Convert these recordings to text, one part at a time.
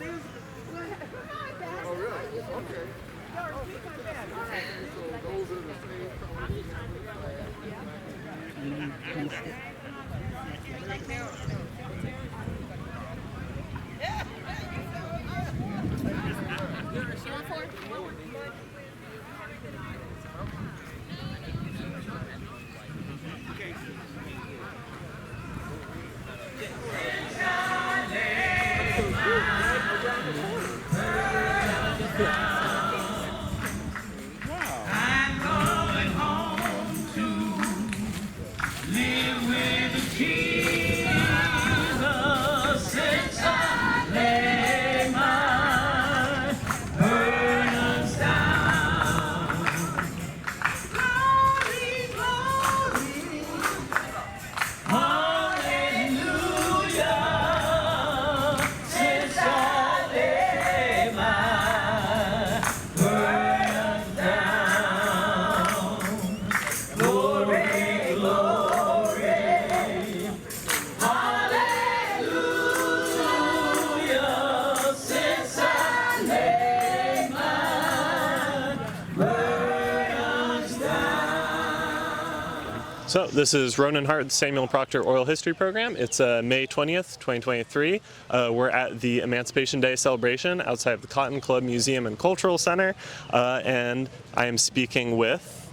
Oh, really? Okay. So those are the same So this is Ronan Hart's Samuel Proctor Oral History Program. It's May 20th, 2023. We're at the Emancipation Day celebration outside of the Cotton Club Museum and Cultural Center, and I am speaking with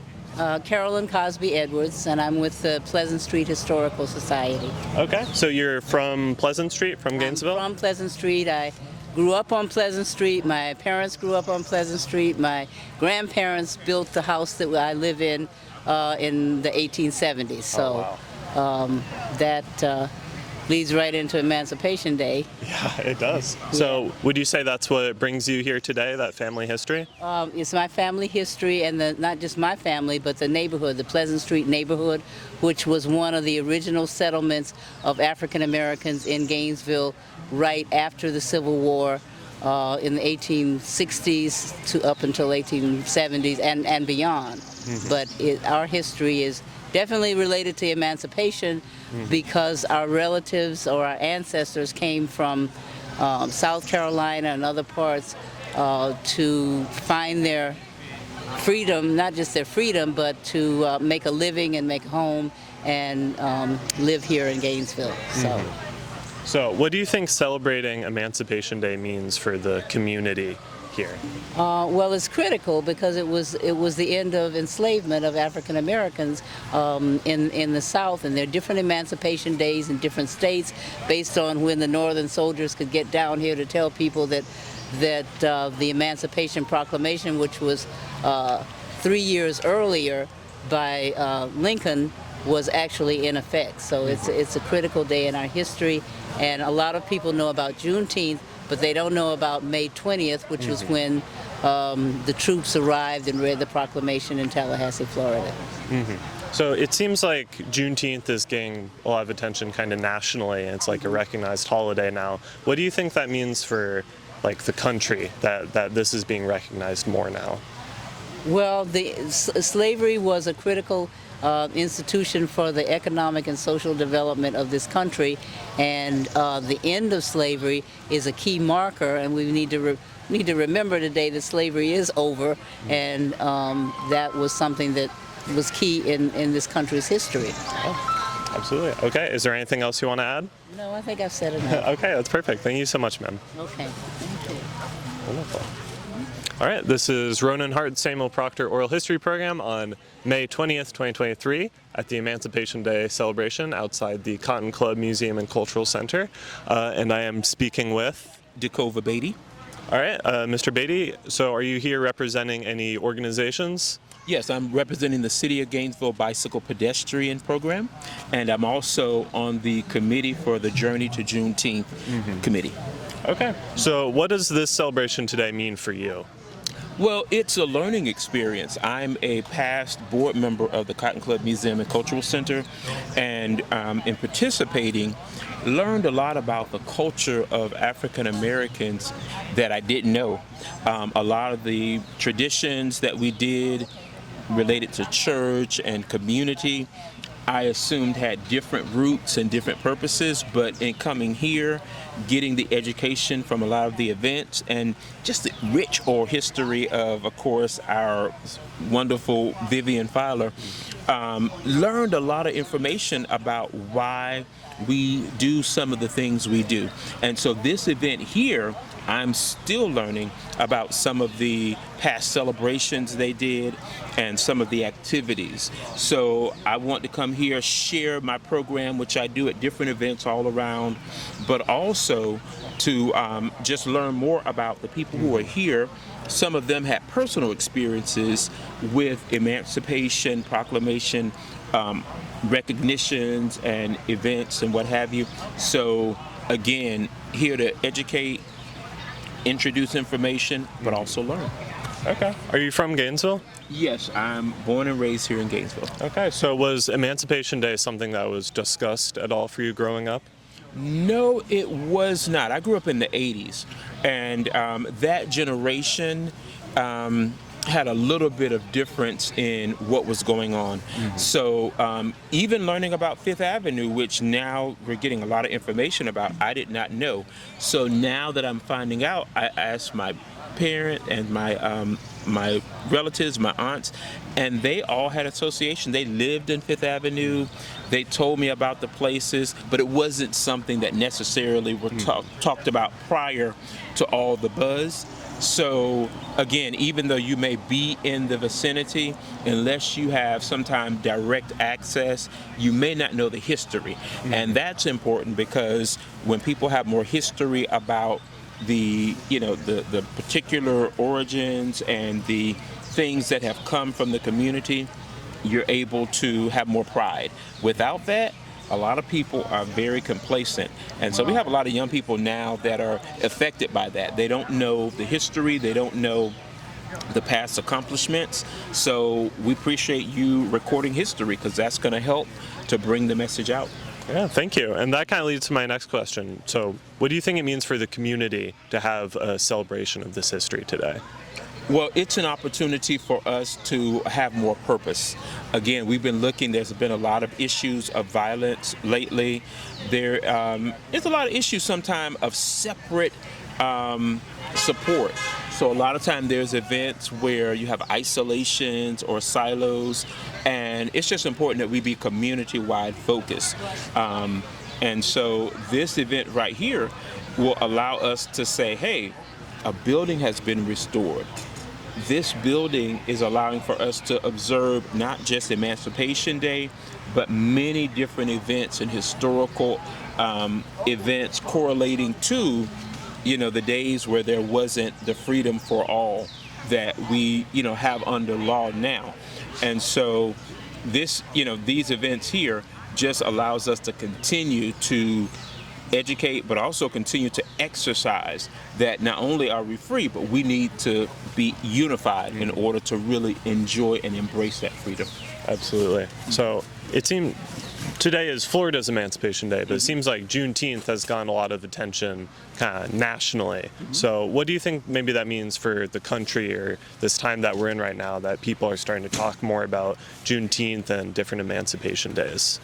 Carolyn Cosby Edwards, and I'm with the Pleasant Street Historical Society. Okay, so you're from Pleasant Street, from Gainesville? I'm from Pleasant Street. I grew up on Pleasant Street. My parents grew up on Pleasant Street. My grandparents built the house that I live in the 1870s. So that leads right into Emancipation Day. Yeah, it does. So would you say that's what brings you here today, that family history? It's my family history, and not just my family, but the neighborhood, the Pleasant Street neighborhood, which was one of the original settlements of African Americans in Gainesville right after the Civil War in the 1860s to up until 1870s and beyond. Mm-hmm. But our history is definitely related to emancipation because our relatives or our ancestors came from South Carolina and other parts to find their freedom, not just their freedom, but to make a living and make a home and live here in Gainesville. So what do you think celebrating Emancipation Day means for the community here? Well, it's critical because it was the end of enslavement of African Americans in the South, and there are different emancipation days in different states based on when the Northern soldiers could get down here to tell people that the Emancipation Proclamation, which was 3 years earlier by Lincoln, was actually in effect. So it's a critical day in our history, and a lot of people know about Juneteenth, but they don't know about May 20th, which was when the troops arrived and read the proclamation in Tallahassee, Florida. So it seems like Juneteenth is getting a lot of attention kind of nationally, and it's like a recognized holiday now. What do you think that means for like the country, that this is being recognized more now? Well, slavery was a critical institution for the economic and social development of this country, and the end of slavery is a key marker, and we need to remember today that slavery is over, and that was something that was key in this country's history. Oh, absolutely. Okay, is there anything else you want to add? No, I think I've said enough. Okay, that's perfect. Thank you so much, ma'am. Okay, thank you. Wonderful. All right, this is Ronan Hart's Samuel Proctor Oral History Program on May 20th, 2023 at the Emancipation Day celebration outside the Cotton Club Museum and Cultural Center. And I am speaking with Dakova Beatty. All right, Mr. Beatty, so are you here representing any organizations? Yes, I'm representing the City of Gainesville Bicycle Pedestrian Program, and I'm also on the committee for the Journey to Juneteenth committee. Okay, so what does this celebration today mean for you? Well, it's a learning experience. I'm a past board member of the Cotton Club Museum and Cultural Center, and in participating, learned a lot about the culture of African Americans that I didn't know. A lot of the traditions that we did related to church and community, I assumed had different roots and different purposes, but in coming here, getting the education from a lot of the events and just the rich oral history of course, our wonderful Vivian Fowler, learned a lot of information about why we do some of the things we do. And so this event here, I'm still learning about some of the past celebrations they did and some of the activities. So I want to come here, share my program, which I do at different events all around, but also to just learn more about the people who are here. Some of them had personal experiences with Emancipation, Proclamation, recognitions and events and what have you. So again, here to educate, introduce information, but also learn. Okay. Are you from Gainesville? Yes, I'm born and raised here in Gainesville. Okay. So was Emancipation Day something that was discussed at all for you growing up? No, it was not. I grew up in the 80s, and that generation had a little bit of difference in what was going on. So even learning about Fifth Avenue, which now we're getting a lot of information about, I did not know. So now that I'm finding out, I asked my parent and my relatives, my aunts, and they all had association. They lived in Fifth Avenue. They told me about the places, but it wasn't something that necessarily were talked about prior to all the buzz. So again, even though you may be in the vicinity, unless you have sometimes direct access, you may not know the history. And that's important because when people have more history about the particular origins and the things that have come from the community, you're able to have more pride. Without that, a lot of people are very complacent. And so we have a lot of young people now that are affected by that. They don't know the history, they don't know the past accomplishments. So we appreciate you recording history because that's going to help to bring the message out. Yeah, thank you. And that kind of leads to my next question. So what do you think it means for the community to have a celebration of this history today? Well, it's an opportunity for us to have more purpose. Again, we've been looking, there's been a lot of issues of violence lately. There's a lot of issues sometimes of separate support. So a lot of time there's events where you have isolations or silos, and it's just important that we be community-wide focused. And so this event right here will allow us to say, hey, a building has been restored. This building is allowing for us to observe not just Emancipation Day, but many different events and historical events correlating to, the days where there wasn't the freedom for all that we, have under law now. And so this, these events here just allows us to continue to educate, but also continue to exercise that not only are we free, but we need to be unified in order to really enjoy and embrace that freedom. Absolutely. So it seemed today is Florida's Emancipation Day, but it seems like Juneteenth has gotten a lot of attention kind of nationally. So what do you think maybe that means for the country or this time that we're in right now, that people are starting to talk more about Juneteenth and different Emancipation Days?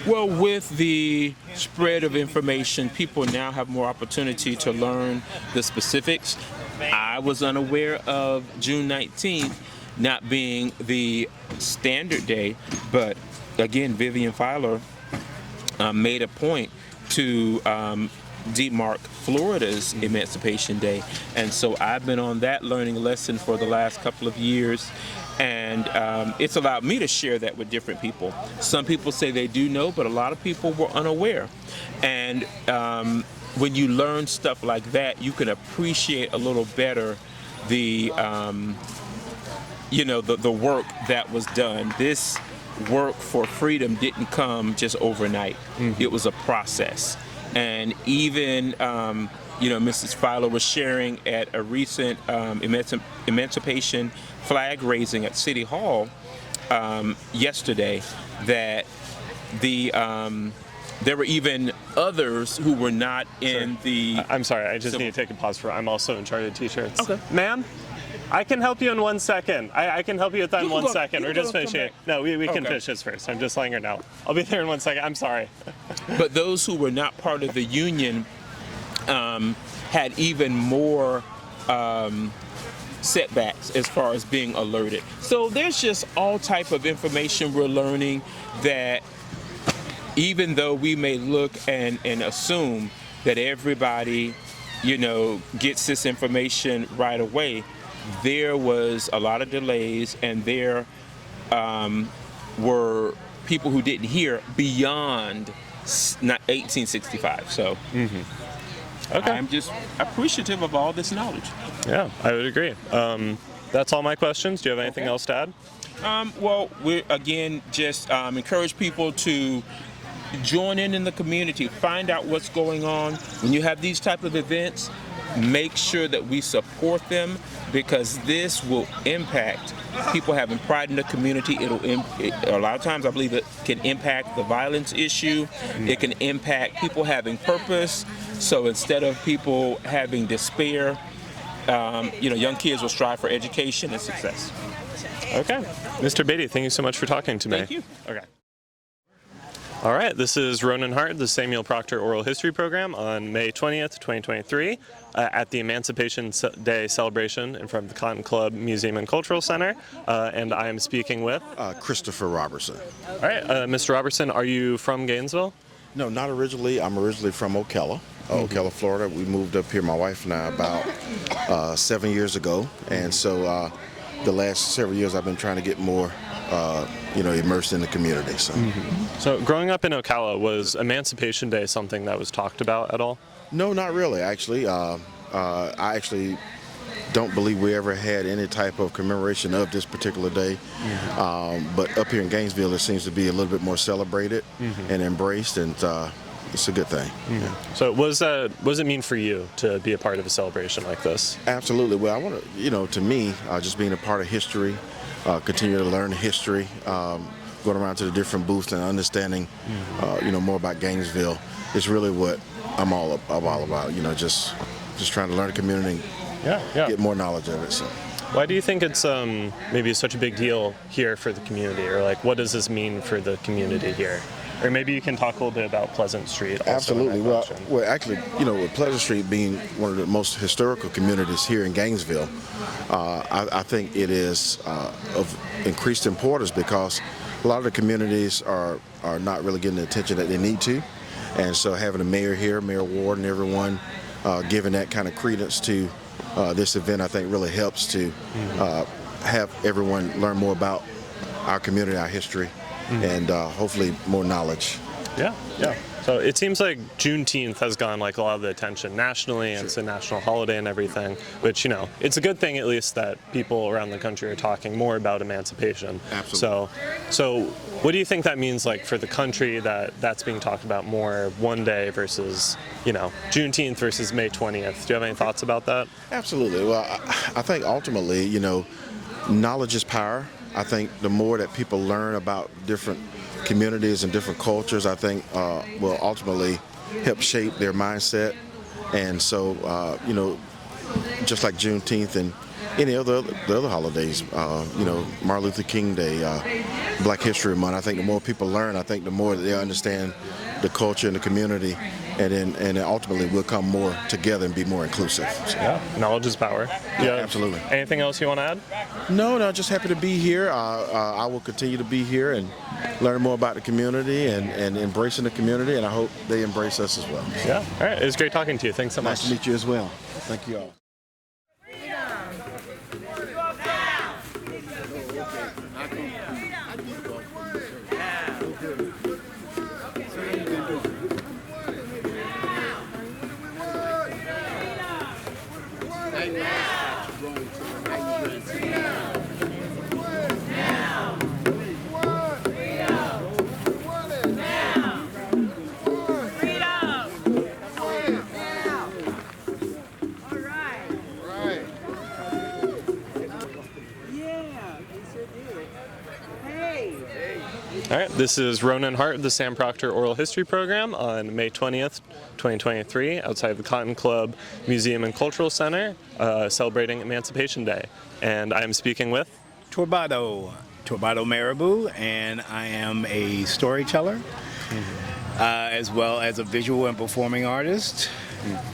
Well, with the spread of information, people now have more opportunity to learn the specifics. I was unaware of June 19th not being the standard day, but again, Vivian Fowler made a point to demark Florida's Emancipation Day. And so I've been on that learning lesson for the last couple of years. And it's allowed me to share that with different people. Some people say they do know, but a lot of people were unaware. And when you learn stuff like that, you can appreciate a little better the work that was done. This work for freedom didn't come just overnight. It was a process. And even Mrs. Fowler was sharing at a recent Emancipation flag raising at City Hall yesterday that there were even others who were not in the... I'm sorry, I just need to take a pause I'm also in charge of t-shirts. Okay. Ma'am, I can help you in 1 second. I can help you with that in You can 1 go- second. you We're can just go finishing come it. No, we can Okay. finish this first. I'm just letting her know. I'll be there in 1 second. I'm sorry. But those who were not part of the union had even more setbacks as far as being alerted. So there's just all type of information we're learning that even though we may look and assume that everybody, gets this information right away, there was a lot of delays, and there were people who didn't hear beyond 1865. So Okay. I'm just appreciative of all this knowledge. Yeah, I would agree. That's all my questions. Do you have anything Okay. else to add? Well, we again just encourage people to join in the community, find out what's going on. When you have these type of events, make sure that we support them, because this will impact people having pride in the community. A lot of times I believe it can impact the violence issue. It can impact people having purpose. So instead of people having despair, young kids will strive for education and success. Okay. Mr. Beatty, thank you so much for talking to me. Thank you. Okay. All right, this is Ronan Hart, the Samuel Proctor Oral History Program on May 20th, 2023 at the Emancipation Day celebration in front of the Cotton Club Museum and Cultural Center. And I am speaking with... Christopher Robertson. All right, Mr. Robertson, are you from Gainesville? No, not originally. I'm originally from Ocala, Ocala, Florida. We moved up here, my wife and I, about 7 years ago. And so the last several years I've been trying to get more immersed in the community. So growing up in Ocala, was Emancipation Day something that was talked about at all? No, not really, actually. I actually don't believe we ever had any type of commemoration of this particular day. But up here in Gainesville, it seems to be a little bit more celebrated and embraced, and it's a good thing. Yeah. So what does it mean for you to be a part of a celebration like this? Absolutely. Well, I want to, to me, just being a part of history, continue to learn history, going around to the different booths and understanding, more about Gainesville is really what I'm all about. Just trying to learn the community, Yeah. get more knowledge of it. So. Why do you think it's maybe such a big deal here for the community, or like what does this mean for the community here? Or maybe you can talk a little bit about Pleasant Street. Also. Absolutely. Well, actually, with Pleasant Street being one of the most historical communities here in Gainesville, I think it is of increased importance because a lot of the communities are not really getting the attention that they need to. And so having the mayor here, Mayor Ward, and everyone giving that kind of credence to this event, I think really helps to have everyone learn more about our community, our history, and hopefully more knowledge. Yeah. So it seems like Juneteenth has gotten like a lot of the attention nationally, and it's a national holiday and everything, which, it's a good thing at least that people around the country are talking more about emancipation. Absolutely. So what do you think that means like for the country that's being talked about more one day versus, Juneteenth versus May 20th? Do you have any thoughts about that? Absolutely. Well, I think ultimately, knowledge is power. I think the more that people learn about different communities and different cultures, I think will ultimately help shape their mindset. And so, just like Juneteenth and any other the other holidays, Martin Luther King Day, Black History Month, I think the more people learn, I think the more they understand the culture and the community, and then ultimately we'll come more together and be more inclusive. So. Yeah, knowledge is power. Yeah, absolutely. Anything else you want to add? No, just happy to be here. I will continue to be here and learn more about the community and embracing the community, and I hope they embrace us as well. Yeah, all right. It was great talking to you. Thanks so much. Nice to meet you as well. Thank you all. All right, this is Ronan Hart, the Sam Proctor Oral History Program on May 20th, 2023, outside the Cotton Club Museum and Cultural Center, celebrating Emancipation Day. And I'm speaking with Turbado Marabou, and I am a storyteller, as well as a visual and performing artist.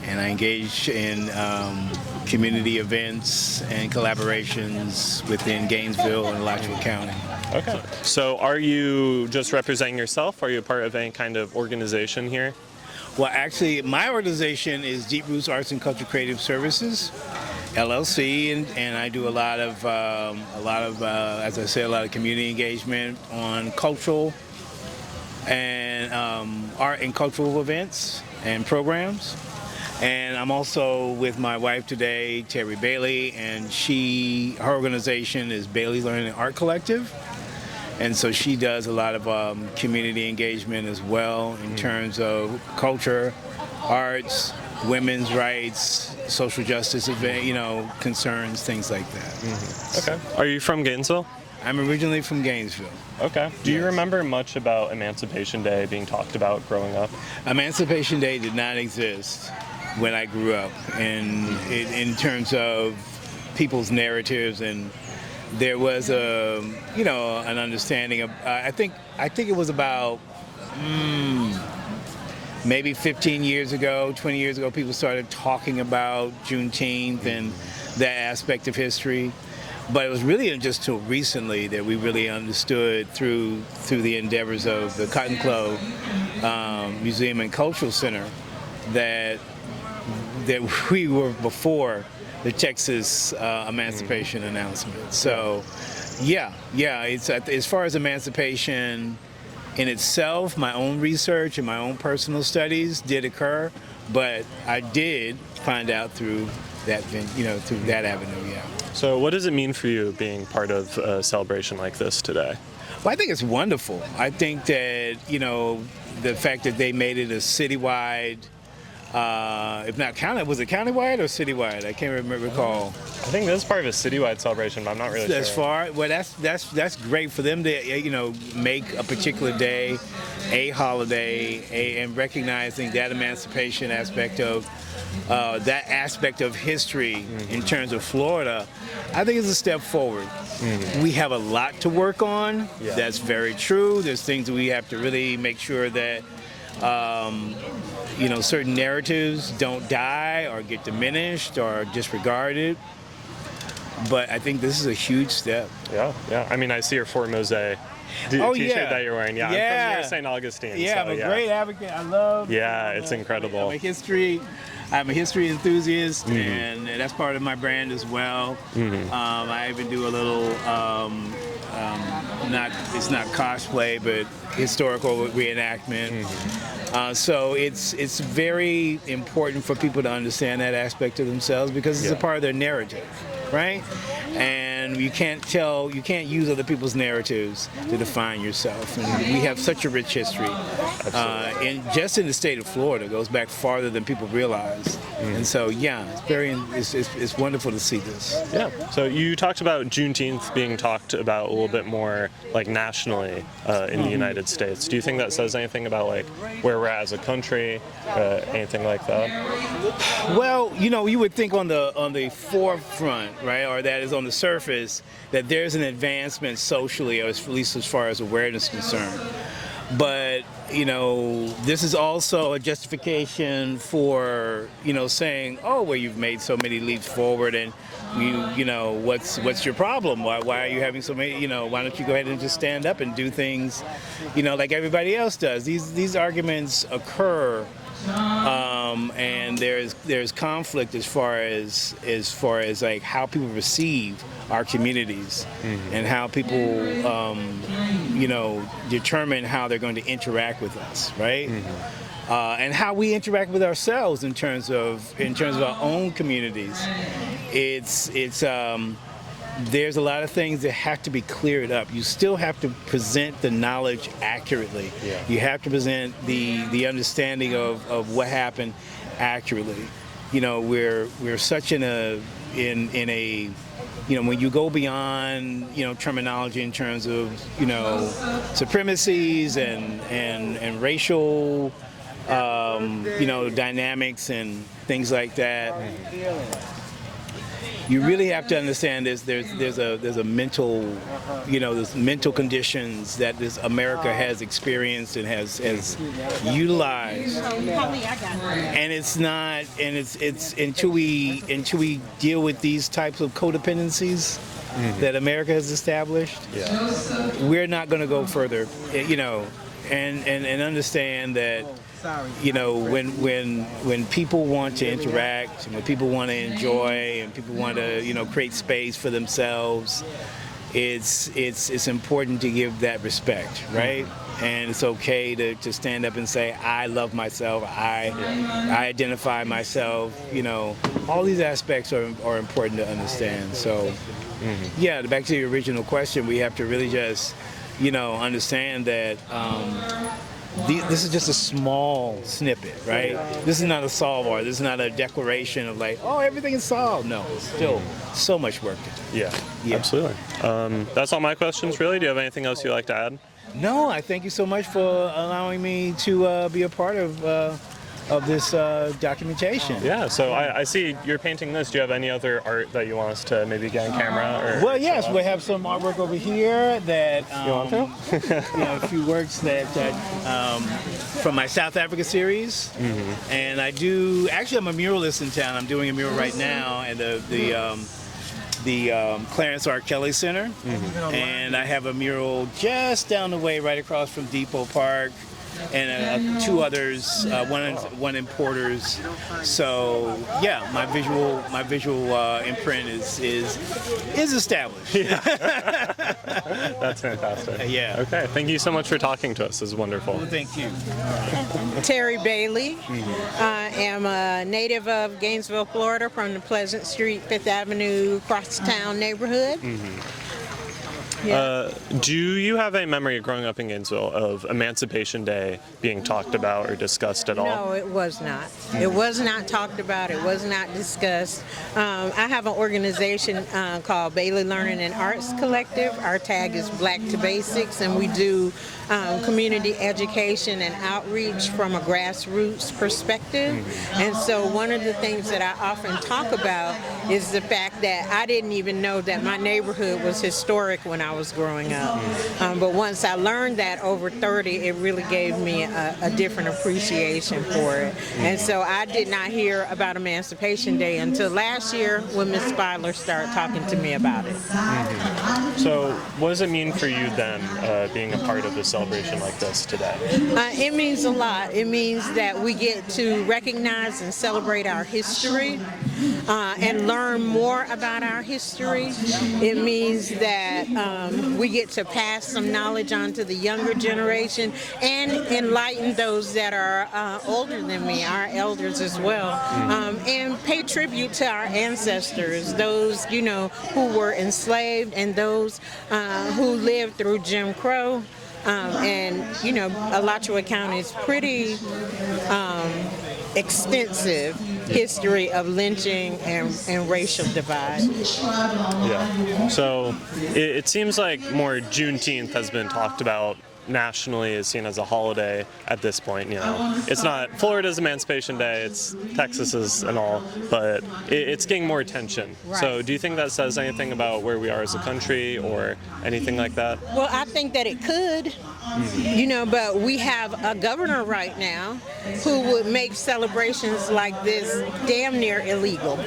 And I engage in community events and collaborations within Gainesville and Alachua County. Okay. So are you just representing yourself? Are you a part of any kind of organization here? Well, actually, my organization is Deep Roots Arts and Culture Creative Services, LLC, and I do a lot of, as I said, a lot of community engagement on cultural and art and cultural events and programs. And I'm also with my wife today, Terry Bailey, and her organization is Bailey Learning and Art Collective. And so she does a lot of community engagement as well in terms of culture, arts, women's rights, social justice, concerns, things like that. Okay. Are you from Gainesville? I'm originally from Gainesville. Okay. Do you remember much about Emancipation Day being talked about growing up? Emancipation Day did not exist when I grew up, and in terms of people's narratives, and there was an understanding of. I think it was about maybe 15 years ago, 20 years ago, people started talking about Juneteenth and that aspect of history. But it was really just till recently that we really understood through the endeavors of the Cotton Club Museum and Cultural Center that we were before the Texas Emancipation announcement. So, it's as far as emancipation in itself, my own research and my own personal studies did occur, but I did find out through that, through that avenue. Yeah. So, what does it mean for you being part of a celebration like this today? Well, I think it's wonderful. I think that the fact that they made it a citywide. If not county, was it countywide or citywide? I can't recall. I think this is part of a citywide celebration, but I'm not really sure. As far, well, that's great for them to make a particular day a holiday, and recognizing that emancipation aspect of history in terms of Florida. I think it's a step forward. We have a lot to work on. Yeah. That's very true. There's things that we have to really make sure that. Certain narratives don't die or get diminished or disregarded. But I think this is a huge step. Yeah. I mean, I see your Fort Mose t-shirt that you're wearing. Yeah, I'm from near St. Augustine. Yeah, I'm a great advocate. I love. Yeah, it's incredible. I'm a history enthusiast, and that's part of my brand as well. I even do a little, it's not cosplay, but historical reenactment. So it's very important for people to understand that aspect of themselves because it's a part of their narrative, right? And you can't use other people's narratives to define yourself. And we have such a rich history. Just in the state of Florida, it goes back farther than people realize. And so, it's wonderful to see this. Yeah. So you talked about Juneteenth being talked about a little bit more, like nationally in the United States. Do you think that says anything about like where we're at as a country, anything like that? Well, you would think on the forefront, right, or that is on the surface, that there's an advancement socially, or at least as far as awareness is concerned. But this is also a justification for saying, oh, well, you've made so many leaps forward, and what's your problem? Why are you having so many? Why don't you go ahead and just stand up and do things, like everybody else does? These arguments occur, and there's conflict as far as like how people receive our communities and how people determine how they're going to interact with us, right? And how we interact with ourselves in terms of our own communities. There's a lot of things that have to be cleared up. You still have to present the knowledge accurately. Yeah. You have to present the understanding of what happened accurately. we're such in a when you go beyond terminology in terms of supremacies and racial dynamics and things like that, you really have to understand there's a mental there's mental conditions that this America has experienced and has utilized, and it's until we deal with these types of codependencies that America has established, we're not going to go further, and understand that when people want to interact, when people want to enjoy, and people want to create space for themselves, it's important to give that respect, right? And it's okay to stand up and say, I love myself, I identify myself. All these aspects are important to understand. So back to your original question, we have to really just understand that this is just a small snippit, right? This is not a solve, or this is not a declaration of like, oh, everything is solved. No, it's still so much work to do. Yeah. Absolutely. That's all my questions, really. Do you have anything else you'd like to add? No, I thank you so much for allowing me to be a part of this documentation. Yeah, so I see you're painting this. Do you have any other art that you want us to maybe get on camera? Well, yes, we have some artwork over here that you want to? a few works that from my South Africa series, and I'm a muralist in town. I'm doing a mural right now at the Clarence R. Kelly Center, and I have a mural just down the way, right across from Depot Park, and two others, one in Porter's. So yeah, my visual imprint is established. That's fantastic. Yeah. Okay. Thank you so much for talking to us. This is wonderful. Well, thank you. Terry Bailey. I am a native of Gainesville, Florida, from the Pleasant Street, 5th Avenue, Crosstown neighborhood. Yeah. Do you have a memory of growing up in Gainesville of Emancipation Day being talked about or discussed at all? No, it was not. It was not talked about. It was not discussed. I have an organization called Bailey Learning and Arts Collective. Our tag is Black to Basics, and we do community education and outreach from a grassroots perspective. And so one of the things that I often talk about is the fact that I didn't even know that my neighborhood was historic when I was growing up. But once I learned that over 30, it really gave me a different appreciation for it. And so I did not hear about Emancipation Day until last year when Ms. Speiler started talking to me about it. So what does it mean for you then, being a part of a celebration like this today? It means a lot. It means that we get to recognize and celebrate our history and learn more about our history. It means that we get to pass some knowledge on to the younger generation and enlighten those that are older than me, our elders as well, and pay tribute to our ancestors, those who were enslaved and those who lived through Jim Crow. And Alachua County's pretty extensive history of lynching and racial divide. Yeah. So it seems like more Juneteenth has been talked about nationally, is seen as a holiday at this point. It's not Florida's Emancipation Day, it's Texas's and all, but it's getting more attention. Right. So do you think that says anything about where we are as a country or anything like that? Well, I think that it could, but we have a governor right now who would make celebrations like this damn near illegal,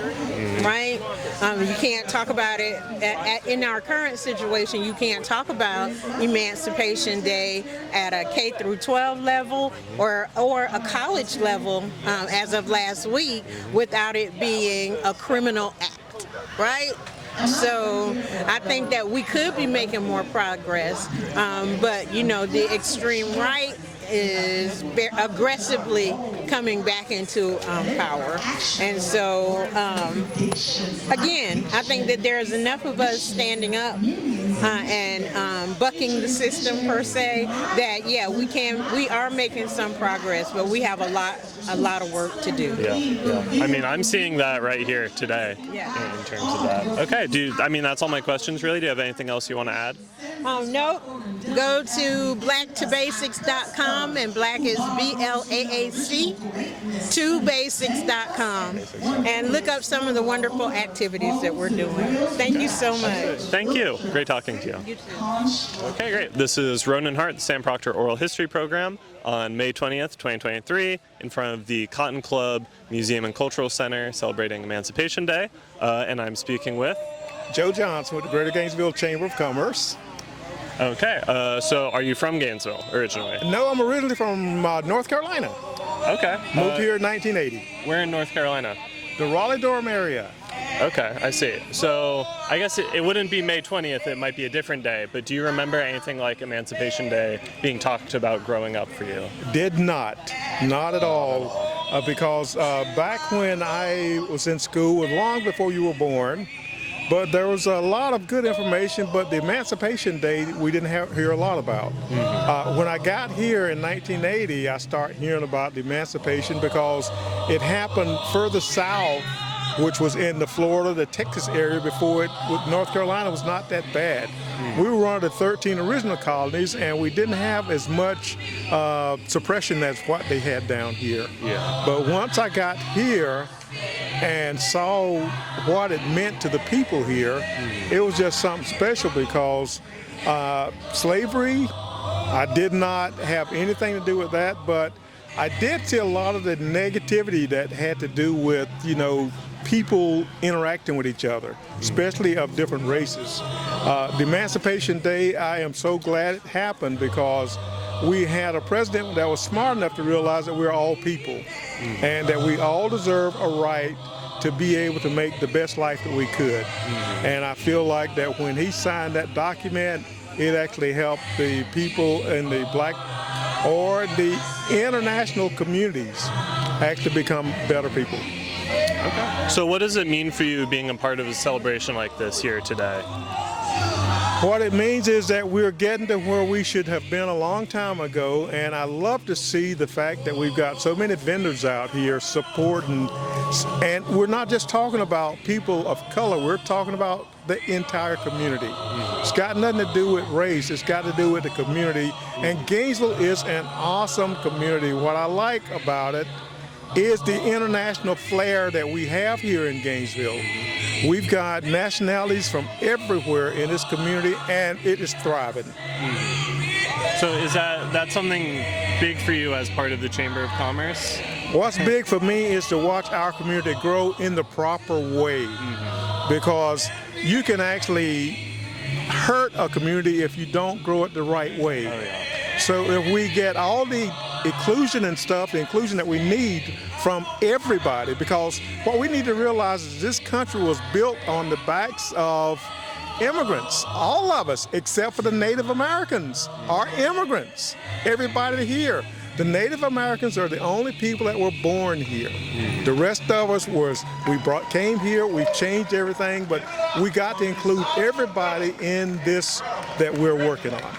right? You can't talk about it in our current situation. You can't talk about Emancipation Day at a K through 12 level or a college level as of last week without it being a criminal act, right? So I think that we could be making more progress, but the extreme right is aggressively coming back into power. And so, again, I think that there's enough of us standing up and bucking the system per se, that yeah, we are making some progress, but we have a lot of work to do. Yeah. I mean, I'm seeing that right here today. Yeah. In terms of that. Okay. That's all my questions really. Do you have anything else you want to add? No. Go to blacktobasics.com, and black is BLAAC, tobasics.com, and look up some of the wonderful activities that we're doing. Thank you so much. Thank you. Great talking to you. You too. Okay, great. This is Ronan Hart, the Sam Proctor Oral History Program on May 20th, 2023, in front of the Cotton Club Museum and Cultural Center celebrating Emancipation Day. And I'm speaking with Joe Johnson with the Greater Gainesville Chamber of Commerce. Okay, so are you from Gainesville originally? No, I'm originally from North Carolina. Okay. Moved here in 1980. Where in North Carolina? The Raleigh-Durham area. Okay, I see. So I guess it wouldn't be May 20th, it might be a different day, but do you remember anything like Emancipation Day being talked about growing up for you? Did not at all, because back when I was in school, was long before you were born, but there was a lot of good information, but the Emancipation Day we didn't hear a lot about. When I got here in 1980, I started hearing about the Emancipation because it happened further south, which was in the Florida, the Texas area before North Carolina was not that bad. We were one of the 13 original colonies, and we didn't have as much suppression as what they had down here. But once I got here and saw what it meant to the people here, it was just something special because slavery, I did not have anything to do with that, but I did see a lot of the negativity that had to do with, people interacting with each other, especially of different races. The Emancipation Day, I am so glad it happened because we had a president that was smart enough to realize that we're all people and that we all deserve a right to be able to make the best life that we could. And I feel like that when he signed that document, it actually helped the people in the black or the international communities actually become better people. Okay. So what does it mean for you being a part of a celebration like this here today? What it means is that we're getting to where we should have been a long time ago, and I love to see the fact that we've got so many vendors out here supporting, and we're not just talking about people of color, we're talking about the entire community. It's got nothing to do with race, it's got to do with the community, and Gainesville is an awesome community. What I like about it is the international flair that we have here in Gainesville. We've got nationalities from everywhere in this community, and it is thriving. So is that something big for you as part of the Chamber of Commerce? What's big for me is to watch our community grow in the proper way, because you can actually hurt a community if you don't grow it the right way. So if we get all the inclusion and stuff, the inclusion that we need from everybody, because what we need to realize is this country was built on the backs of immigrants. All of us, except for the Native Americans, are immigrants. Everybody here. The Native Americans are the only people that were born here. The rest of us came here, we changed everything, but we got to include everybody in this that we're working on.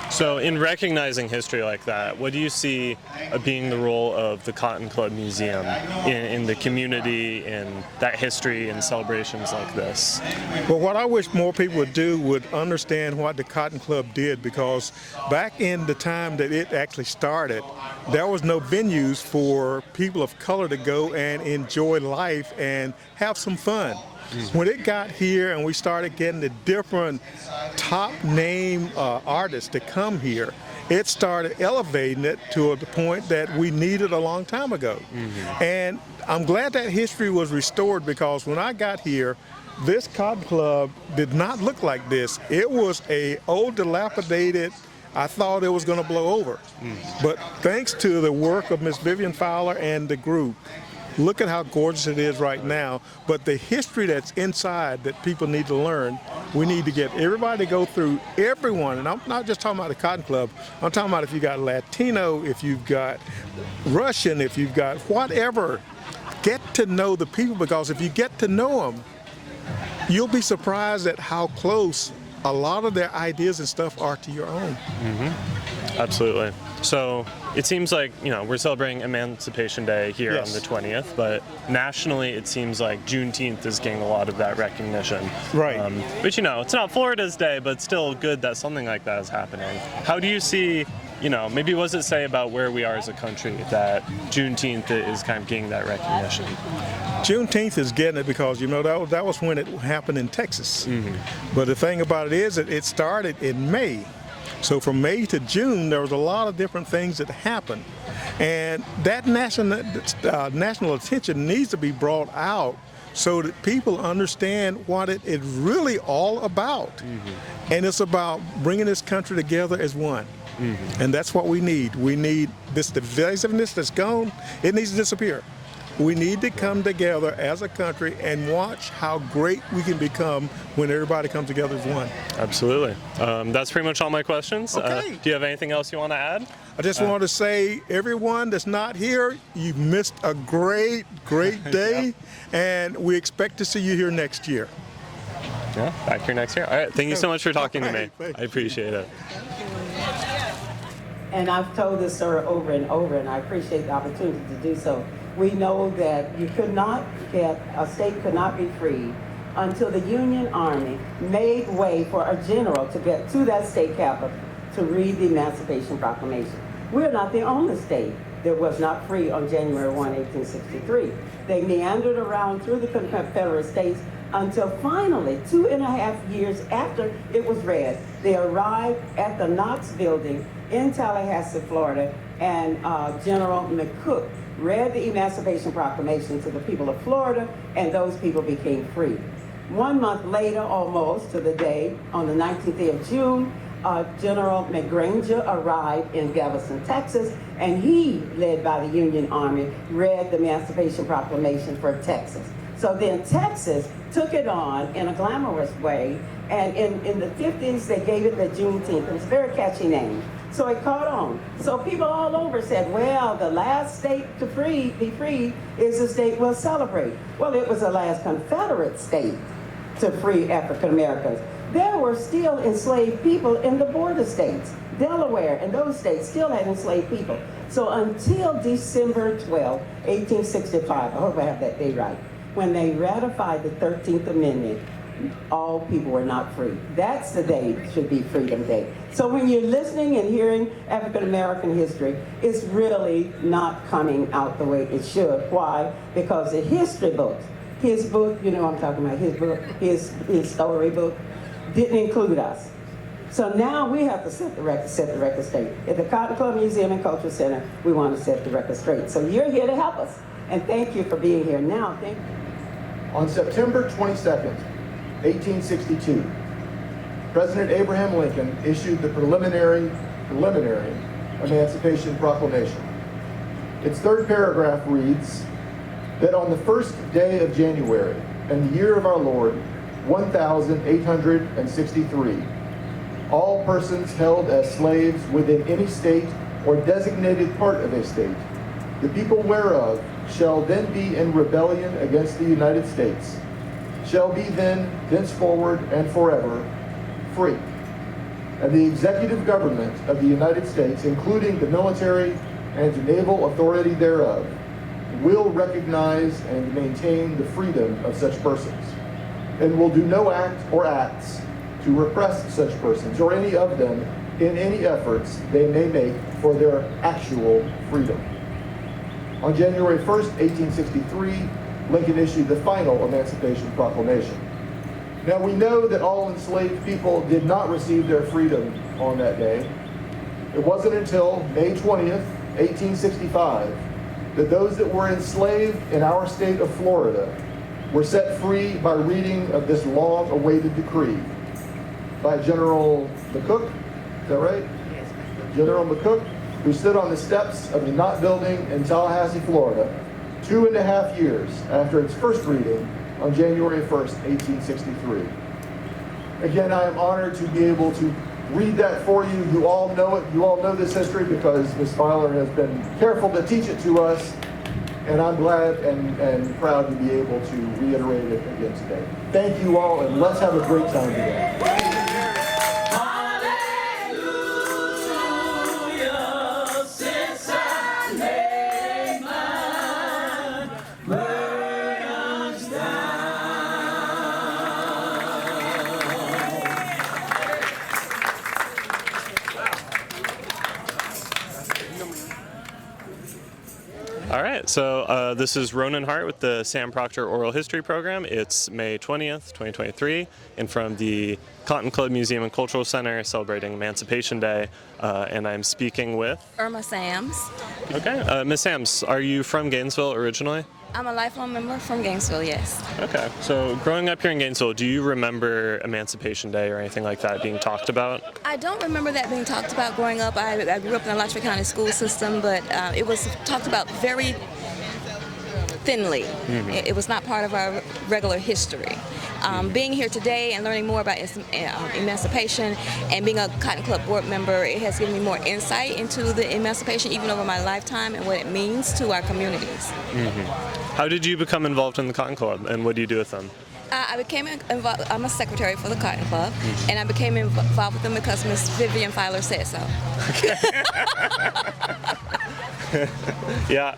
So in recognizing history like that, what do you see being the role of the Cotton Club Museum in the community, in that history and celebrations like this? Well, what I wish more people would do would understand what the Cotton Club did, because back in the time that it actually started, there was no venues for people of color to go and enjoy life and have some fun. When it got here and we started getting the different top name artists to come here, it started elevating it to the point that we needed a long time ago. And I'm glad that history was restored, because when I got here, this Cotton Club did not look like this. It was a old, dilapidated, I thought it was going to blow over. But thanks to the work of Miss Vivian Fowler and the group, look at how gorgeous it is right now. But the history that's inside that people need to learn, we need to get everybody to go through, everyone. And I'm not just talking about the Cotton Club. I'm talking about if you got Latino, if you've got Russian, if you've got whatever. Get to know the people, because if you get to know them, you'll be surprised at how close a lot of their ideas and stuff are to your own. Absolutely. So it seems like, we're celebrating Emancipation Day here Yes. on the 20th, but nationally it seems like Juneteenth is getting a lot of that recognition. Right. Which, it's not Florida's day, but still good that something like that is happening. How do you see, maybe what does it say about where we are as a country that Juneteenth is kind of getting that recognition? Juneteenth is getting it because, that was when it happened in Texas. But the thing about it is that it started in May. So from May to June, there was a lot of different things that happened. And that national attention needs to be brought out so that people understand what it is really all about. And it's about bringing this country together as one. And that's what we need. We need this divisiveness that's gone. It needs to disappear. We need to come together as a country and watch how great we can become when everybody comes together as one. Absolutely. That's pretty much all my questions. Okay. Do you have anything else you want to add? I just want to say, everyone that's not here, you've missed a great, great day, and we expect to see you here next year. Yeah, back here next year. All right. Thank you so much for talking to me. Right, thank I appreciate it. And I've told this story over and over, and I appreciate the opportunity to do so. We know that a state could not be free until the Union Army made way for a general to get to that state capital to read the Emancipation Proclamation. We're not the only state that was not free on January 1, 1863. They meandered around through the Confederate States until finally, 2.5 years after it was read, they arrived at the Knox Building in Tallahassee, Florida, and General McCook read the Emancipation Proclamation to the people of Florida, and those people became free. 1 month later, almost to the day, on the 19th day of June, General McGranger arrived in Galveston, Texas, and he, led by the Union Army, read the Emancipation Proclamation for Texas. So then Texas took it on in a glamorous way, and in the 50s, they gave it the Juneteenth. It was a very catchy name. So it caught on. So people all over said, well, the last state to be free is the state we'll celebrate. Well, it was the last Confederate state to free African Americans. There were still enslaved people in the border states. Delaware and those states still had enslaved people. So until December 12, 1865, I hope I have that day right, when they ratified the 13th Amendment, all people were not free. That's the day it should be Freedom Day. So when you're listening and hearing African American history, it's really not coming out the way it should. Why? Because the history books, his book, I'm talking about his book, his storybook, didn't include us. So now we have to set the record straight. At the Cotton Club Museum and Cultural Center, we want to set the record straight. So you're here to help us. And thank you for being here. Now, thank you. On September 22nd, 1862, President Abraham Lincoln issued the preliminary Emancipation Proclamation. Its third paragraph reads that on the first day of January, in the year of our Lord, 1863, all persons held as slaves within any state or designated part of a state, the people whereof shall then be in rebellion against the United States, shall be then, thenceforward, and forever free. And the executive government of the United States, including the military and naval authority thereof, will recognize and maintain the freedom of such persons, and will do no act or acts to repress such persons, or any of them, in any efforts they may make for their actual freedom. On January 1st, 1863, Lincoln issued the final Emancipation Proclamation. Now we know that all enslaved people did not receive their freedom on that day. It wasn't until May 20th, 1865, that those that were enslaved in our state of Florida were set free by reading of this long-awaited decree by General McCook, is that right? Yes. General McCook, who stood on the steps of the Knott Building in Tallahassee, Florida, 2.5 years after its first reading on January 1st, 1863. Again, I am honored to be able to read that for you. You all know it. You all know this history because Ms. Filer has been careful to teach it to us, and I'm glad and proud to be able to reiterate it again today. Thank you all, and let's have a great time today. right, so this is Ronan Hart with the Sam Proctor Oral History Program. It's May 20th, 2023, and from the Cotton Club Museum and Cultural Center celebrating Emancipation Day, and I'm speaking with... Irma Sams. Okay, Ms. Sams, are you from Gainesville originally? I'm a lifelong member from Gainesville, yes. Okay, so growing up here in Gainesville, do you remember Emancipation Day or anything like that being talked about? I don't remember that being talked about growing up. I grew up in the Alachua County school system, but it was talked about very thinly. Mm-hmm. It was not part of our regular history. Being here today and learning more about emancipation and being a Cotton Club board member, it has given me more insight into the emancipation even over my lifetime and what it means to our communities. Mm-hmm. How did you become involved in the Cotton Club, and what do you do with them? I became involved. I'm a secretary for the Cotton Club, and I became involved with them because Miss Vivian Filer said so. Yeah.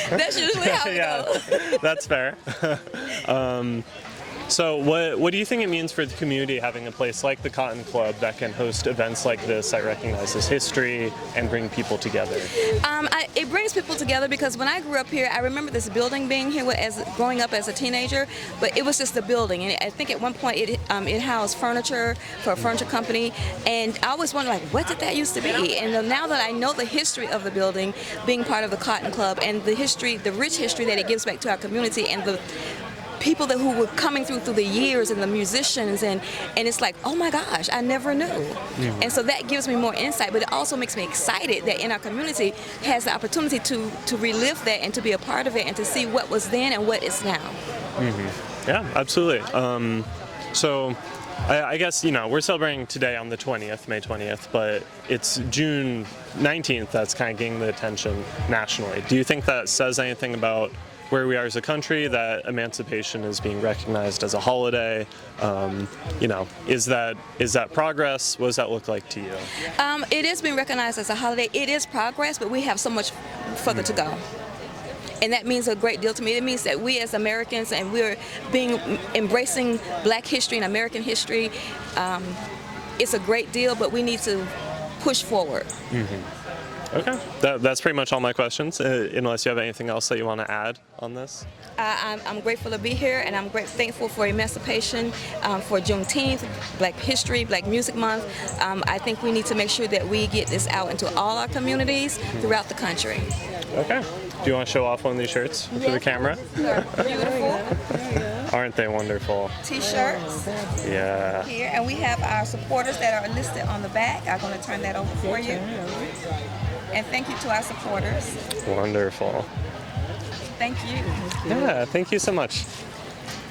That's usually how it goes. That's fair. So what do you think it means for the community having a place like the Cotton Club that can host events like this that recognizes history and bring people together? It brings people together because when I grew up here, I remember this building being here growing up as a teenager, but it was just a building. And I think at one point it housed furniture for a furniture company, and I always wondered, like, what did that used to be? And now that I know the history of the building, being part of the Cotton Club, and the rich history that it gives back to our community, and the people who were coming through the years, and the musicians, and it's like, oh my gosh, I never knew. Mm-hmm. And so that gives me more insight, but it also makes me excited that in our community has the opportunity to relive that and to be a part of it and to see what was then and what is now. Mm-hmm. Yeah, absolutely. So I guess, we're celebrating today on the 20th, May 20th, but it's June 19th that's kind of getting the attention nationally. Do you think that says anything about where we are as a country, that emancipation is being recognized as a holiday? Is that progress? What does that look like to you? It is being recognized as a holiday. It is progress, but we have so much further to go. And that means a great deal to me. It means that we as Americans, and we're embracing Black history and American history, it's a great deal, but we need to push forward. Mm-hmm. Okay, that's pretty much all my questions, unless you have anything else that you want to add on this. I'm grateful to be here, and I'm thankful for Emancipation, for Juneteenth, Black History, Black Music Month. I think we need to make sure that we get this out into all our communities throughout the country. Okay. Do you want to show off one of these shirts for the camera? They're beautiful. Aren't they wonderful? T-shirts. Yeah. Here, and we have our supporters that are listed on the back. I'm going to turn that over for you. And thank you to our supporters. Wonderful. Thank you. Yeah, thank you so much.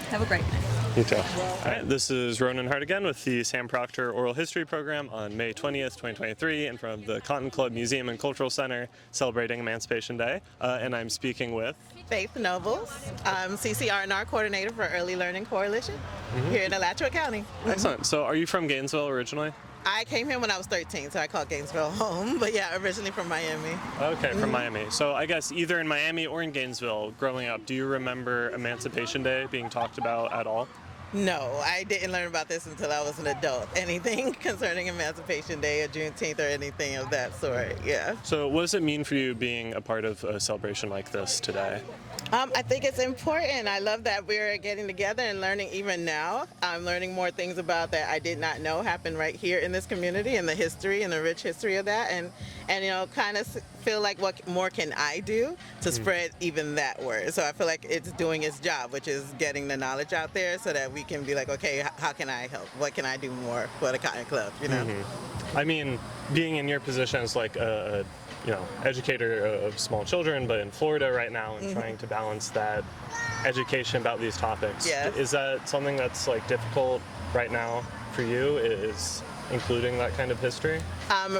Have a great day. You too. All right, this is Ronan Hart again with the Sam Proctor Oral History Program on May 20th, 2023, and from the Cotton Club Museum and Cultural Center celebrating Emancipation Day. And I'm speaking with Faith Nobles. I'm CCR&R Coordinator for Early Learning Coalition here in Alachua County. Excellent. So are you from Gainesville originally? I came here when I was 13, so I call Gainesville home, but yeah, originally from Miami. Okay, from Miami. So I guess either in Miami or in Gainesville, growing up, do you remember Emancipation Day being talked about at all? No, I didn't learn about this until I was an adult. Anything concerning Emancipation Day or Juneteenth or anything of that sort, yeah. So what does it mean for you being a part of a celebration like this today? I think it's important. I love that we're getting together and learning even now. I'm learning more things about that I did not know happened right here in this community, and the history and the rich history of that, and kind of feel like what more can I do to spread even that word. So I feel like it's doing its job, which is getting the knowledge out there so that we can be like, okay, how can I help? What can I do more for the Cotton Club, I mean, being in your position as like a educator of small children, but in Florida right now, and trying to balance that education about these topics. Yes. Is that something that's like difficult right now for you? Is including that kind of history?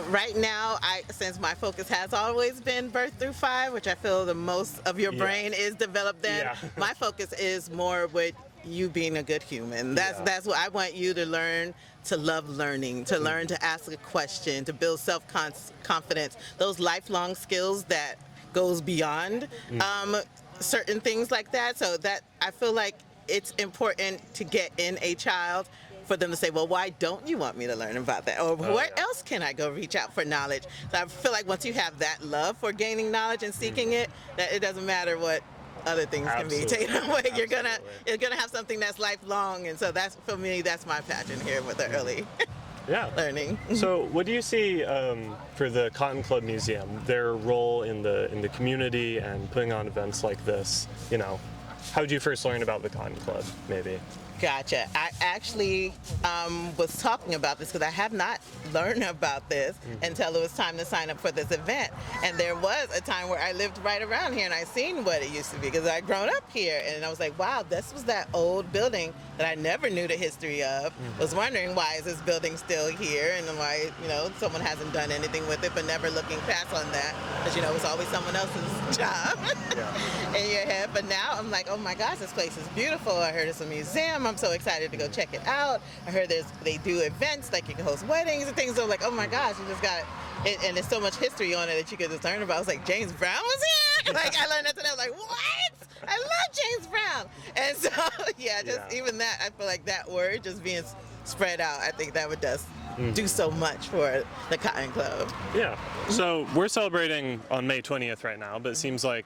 Right now, since my focus has always been birth through 5, which I feel the most of your brain is developed then, my focus is more with you being a good human. That's what I want you to learn, to love learning, to learn to ask a question, to build self-confidence, those lifelong skills that goes beyond certain things like that. So that I feel like it's important to get in a child for them to say, well, why don't you want me to learn about that? Or where else can I go reach out for knowledge? So I feel like once you have that love for gaining knowledge and seeking it, that it doesn't matter what other things can be taken away. You're gonna have something that's lifelong, and so that's, for me, that's my passion here with the early learning. So what do you see for the Cotton Club Museum, their role in the community and putting on events like this? You know, how did you first learn about the Cotton Club, maybe? Gotcha. I actually was talking about this because I have not learned about this until it was time to sign up for this event. And there was a time where I lived right around here and I seen what it used to be because I'd grown up here. And I was like, wow, this was that old building that I never knew the history of. Was wondering, why is this building still here, and why, you know, someone hasn't done anything with it, but never looking past on that, because, you know, it's always someone else's job in your head. But now I'm like, oh my gosh, this place is beautiful. I heard it's a museum. I'm so excited to go check it out. I heard they do events, like you can host weddings and things. So I'm like, oh my gosh, you just got it, and there's so much history on it that you could just learn about. I was like, James Brown was here? Like, I learned that today. I was like, what? I love James Brown. And so, even that, I feel like that word just being spread out, I think that would just do so much for the Cotton Club. Yeah. So we're celebrating on May 20th right now, but it seems like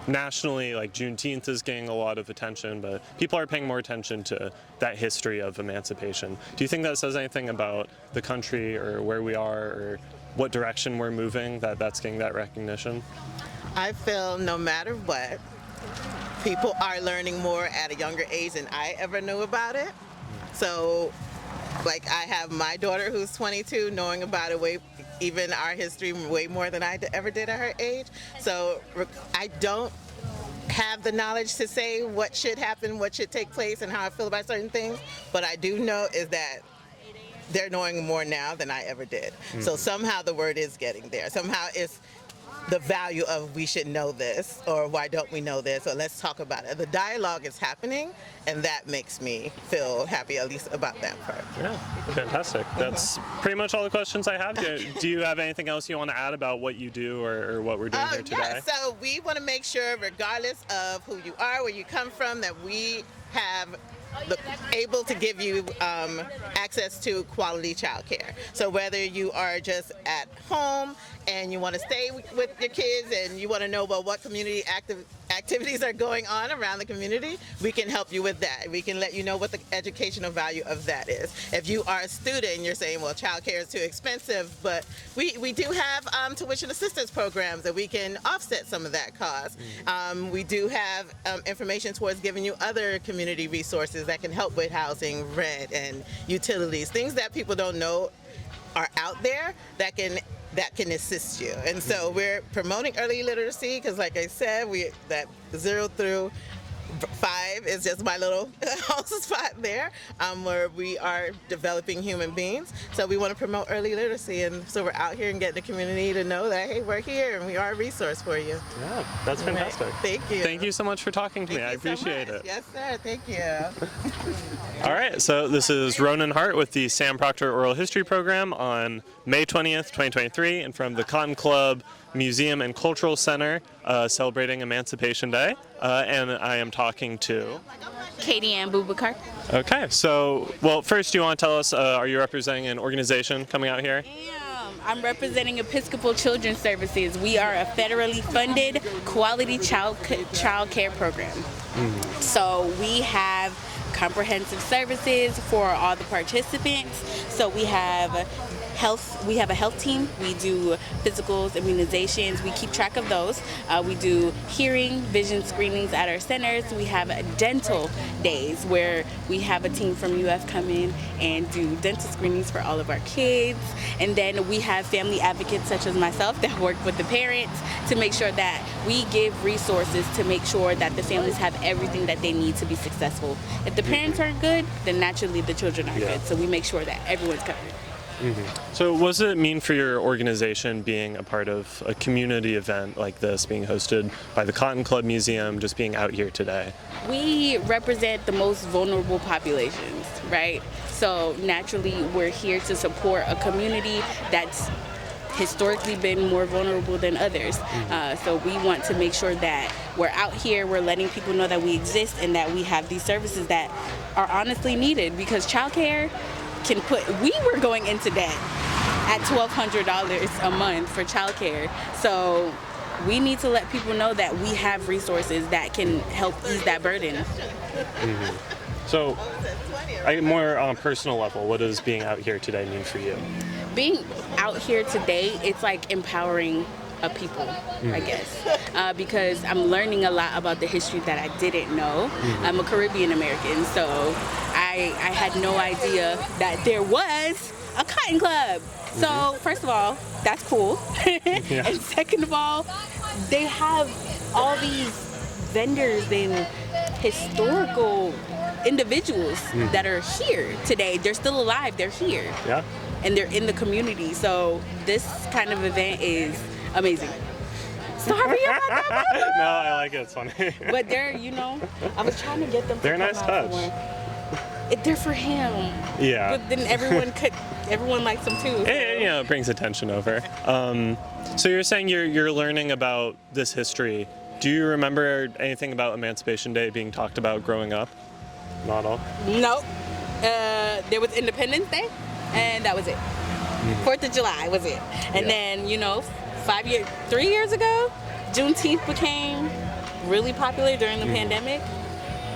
nationally, like Juneteenth is getting a lot of attention, but people are paying more attention to that history of emancipation. Do you think that says anything about the country or where we are or what direction we're moving, that's getting that recognition? I feel no matter what, people are learning more at a younger age than I ever knew about it. So, like, I have my daughter who's 22 knowing about it even our history way more than I ever did at her age. So I don't have the knowledge to say what should happen, what should take place, and how I feel about certain things. But I do know is that they're knowing more now than I ever did. So somehow the word is getting there. Somehow it's the value of we should know this, or why don't we know this, or let's talk about it. The dialogue is happening, and that makes me feel happy, at least about that part. Yeah, fantastic. That's pretty much all the questions I have. Do you have anything else you want to add about what you do or what we're doing here today? Yeah, so we want to make sure, regardless of who you are, where you come from, that we have able to give you access to quality childcare. So whether you are just at home and you want to stay with your kids and you want to know about what community activities are going on around the community, we can help you with that. We can let you know what the educational value of that is. If you are a student and you're saying, well, childcare is too expensive, but we do have tuition assistance programs that we can offset some of that cost. We do have information towards giving you other community resources that can help with housing, rent, and utilities, things that people don't know are out there that can assist you. And so we're promoting early literacy because, like I said, that 0 through 5 is just my little spot there, where we are developing human beings. So we want to promote early literacy, and so we're out here and getting the community to know that, hey, we're here and we are a resource for you. Yeah, that's fantastic. Thank you. Thank you so much for talking to me. I appreciate it. Yes, sir. Thank you. All right, so this is Ronan Hart with the Sam Proctor Oral History Program on May 20th, 2023, and from the Cotton Club Museum and Cultural Center, celebrating Emancipation Day, and I am talking to Katie Ann Bubakar. Okay, so, well, first, do you want to tell us, are you representing an organization coming out here? I'm representing Episcopal Children's Services. We are a federally funded quality child care program. So we have comprehensive services for all the participants. So we have a health team. We do physicals, immunizations. We keep track of those. We do hearing, vision screenings at our centers. We have dental days where we have a team from UF come in and do dental screenings for all of our kids. And then we have family advocates such as myself that work with the parents to make sure that we give resources to make sure that the families have everything that they need to be successful. If the parents aren't good, then naturally the children are good. So we make sure that everyone's covered. So what does it mean for your organization being a part of a community event like this, being hosted by the Cotton Club Museum, just being out here today? We represent the most vulnerable populations, right? So naturally we're here to support a community that's historically been more vulnerable than others. So we want to make sure that we're out here, we're letting people know that we exist and that we have these services that are honestly needed, because childcare we were going into debt at $1,200 a month for childcare. So we need to let people know that we have resources that can help ease that burden. So, more on a personal level, what does being out here today mean for you? Being out here today, it's like empowering a people, I guess, because I'm learning a lot about the history that I didn't know. I'm a Caribbean American, so I had no idea that there was a cotton club. So first of all, that's cool. And second of all, they have all these vendors and historical individuals that are here today. They're still alive, they're here. Yeah. And they're in the community. So this kind of event is amazing. Sorry about that. No, I like it. It's funny. But they're, I was trying to get them to they're a come nice out touch. more. They're for him. Yeah. But then everyone likes them too. So. It brings attention over. So you're saying you're learning about this history. Do you remember anything about Emancipation Day being talked about growing up? Not all? Nope. There was Independence Day, and that was it. 4th of July was it. And then, 3 years ago, Juneteenth became really popular during the pandemic.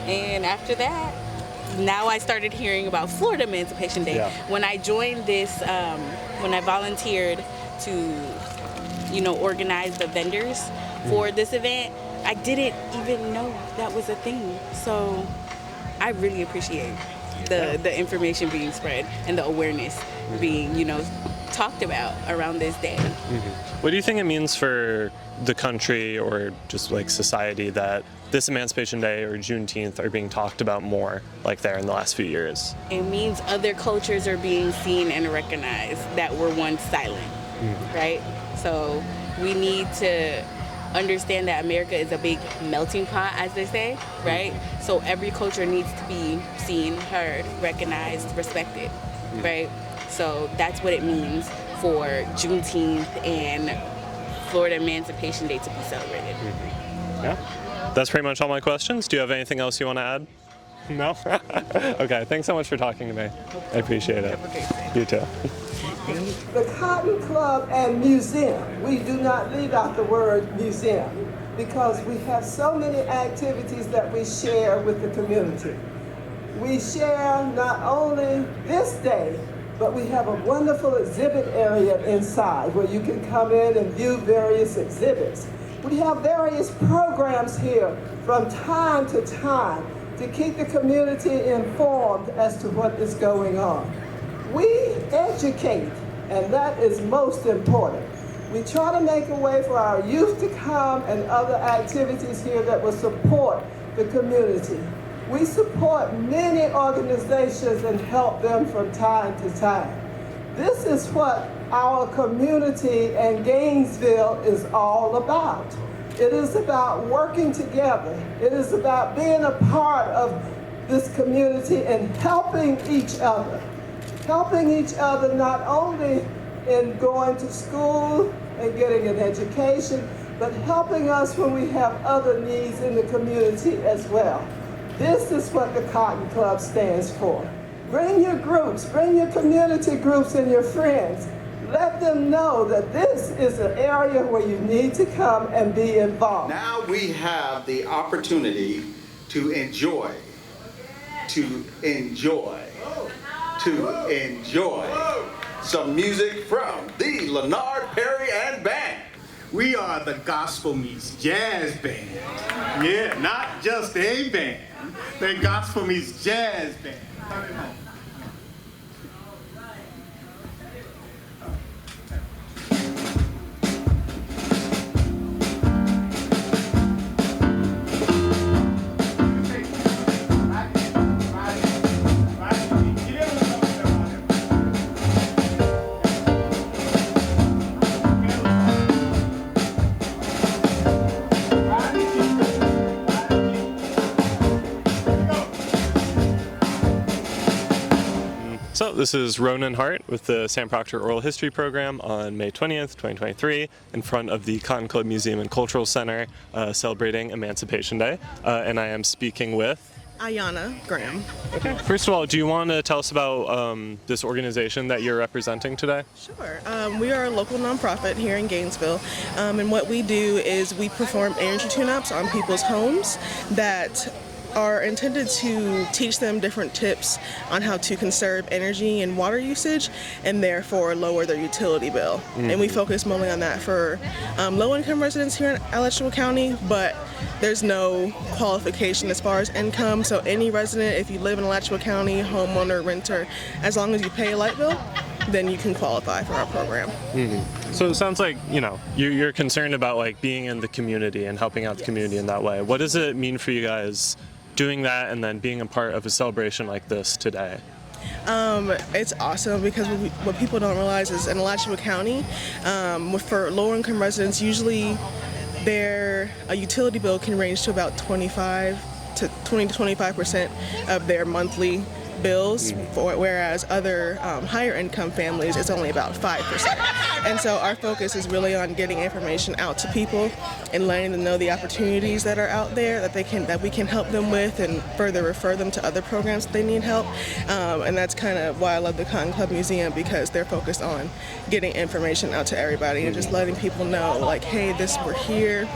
And after that, now I started hearing about Florida Emancipation Day. Yeah. When I joined this, when I volunteered to, organize the vendors for this event, I didn't even know that was a thing. So I really appreciate the information being spread and the awareness being, talked about around this day. What do you think it means for the country or just like society that this Emancipation Day or Juneteenth are being talked about more like there in the last few years? It means other cultures are being seen and recognized that were once silent, right? So we need to understand that America is a big melting pot, as they say, right? So every culture needs to be seen, heard, recognized, respected, right? So that's what it means for Juneteenth and Florida Emancipation Day to be celebrated. Yeah. That's pretty much all my questions. Do you have anything else you want to add? No? Okay, thanks so much for talking to me. I appreciate it. You too. The Cotton Club and Museum, we do not leave out the word museum because we have so many activities that we share with the community. We share not only this day, but we have a wonderful exhibit area inside where you can come in and view various exhibits. We have various programs here from time to time to keep the community informed as to what is going on. We educate, and that is most important. We try to make a way for our youth to come and other activities here that will support the community. We support many organizations and help them from time to time. This is what our community in Gainesville is all about. It is about working together. It is about being a part of this community and helping each other. Helping each other not only in going to school and getting an education, but helping us when we have other needs in the community as well. This is what the Cotton Club stands for. Bring your groups, bring your community groups and your friends. Let them know that this is an area where you need to come and be involved. Now we have the opportunity to enjoy some music from the Leonard Perry and Band. We are the Gospel Meets Jazz Band. Yeah, not just a band. The Gospel Meets Jazz Band. this is Ronan Hart with the Sam Proctor Oral History Program on May 20th, 2023, in front of the Cotton Club Museum and Cultural Center, celebrating Emancipation Day. And I am speaking with Ayana Graham. Okay. First of all, do you want to tell us about this organization that you're representing today? Sure. We are a local nonprofit here in Gainesville, and what we do is we perform energy tune-ups on people's homes that are intended to teach them different tips on how to conserve energy and water usage and therefore lower their utility bill. Mm-hmm. And we focus mainly on that for low-income residents here in Alachua County, but there's no qualification as far as income. So any resident, if you live in Alachua County, homeowner, renter, as long as you pay a light bill, then you can qualify for our program. Mm-hmm. So it sounds like, you know, you're concerned about like being in the community and helping out the community in that way. What does it mean for you guys doing that and then being a part of a celebration like this today? It's awesome because what people don't realize is in Alachua County, for lower income residents, usually their utility bill can range to about 20 to 25% of their monthly bills, whereas other higher income families, it's only about 5%. And so our focus is really on getting information out to people and letting them know the opportunities that are out there that we can help them with and further refer them to other programs that they need help. And that's kind of why I love the Cotton Club Museum, because they're focused on getting information out to everybody and just letting people know, like, hey, we're here.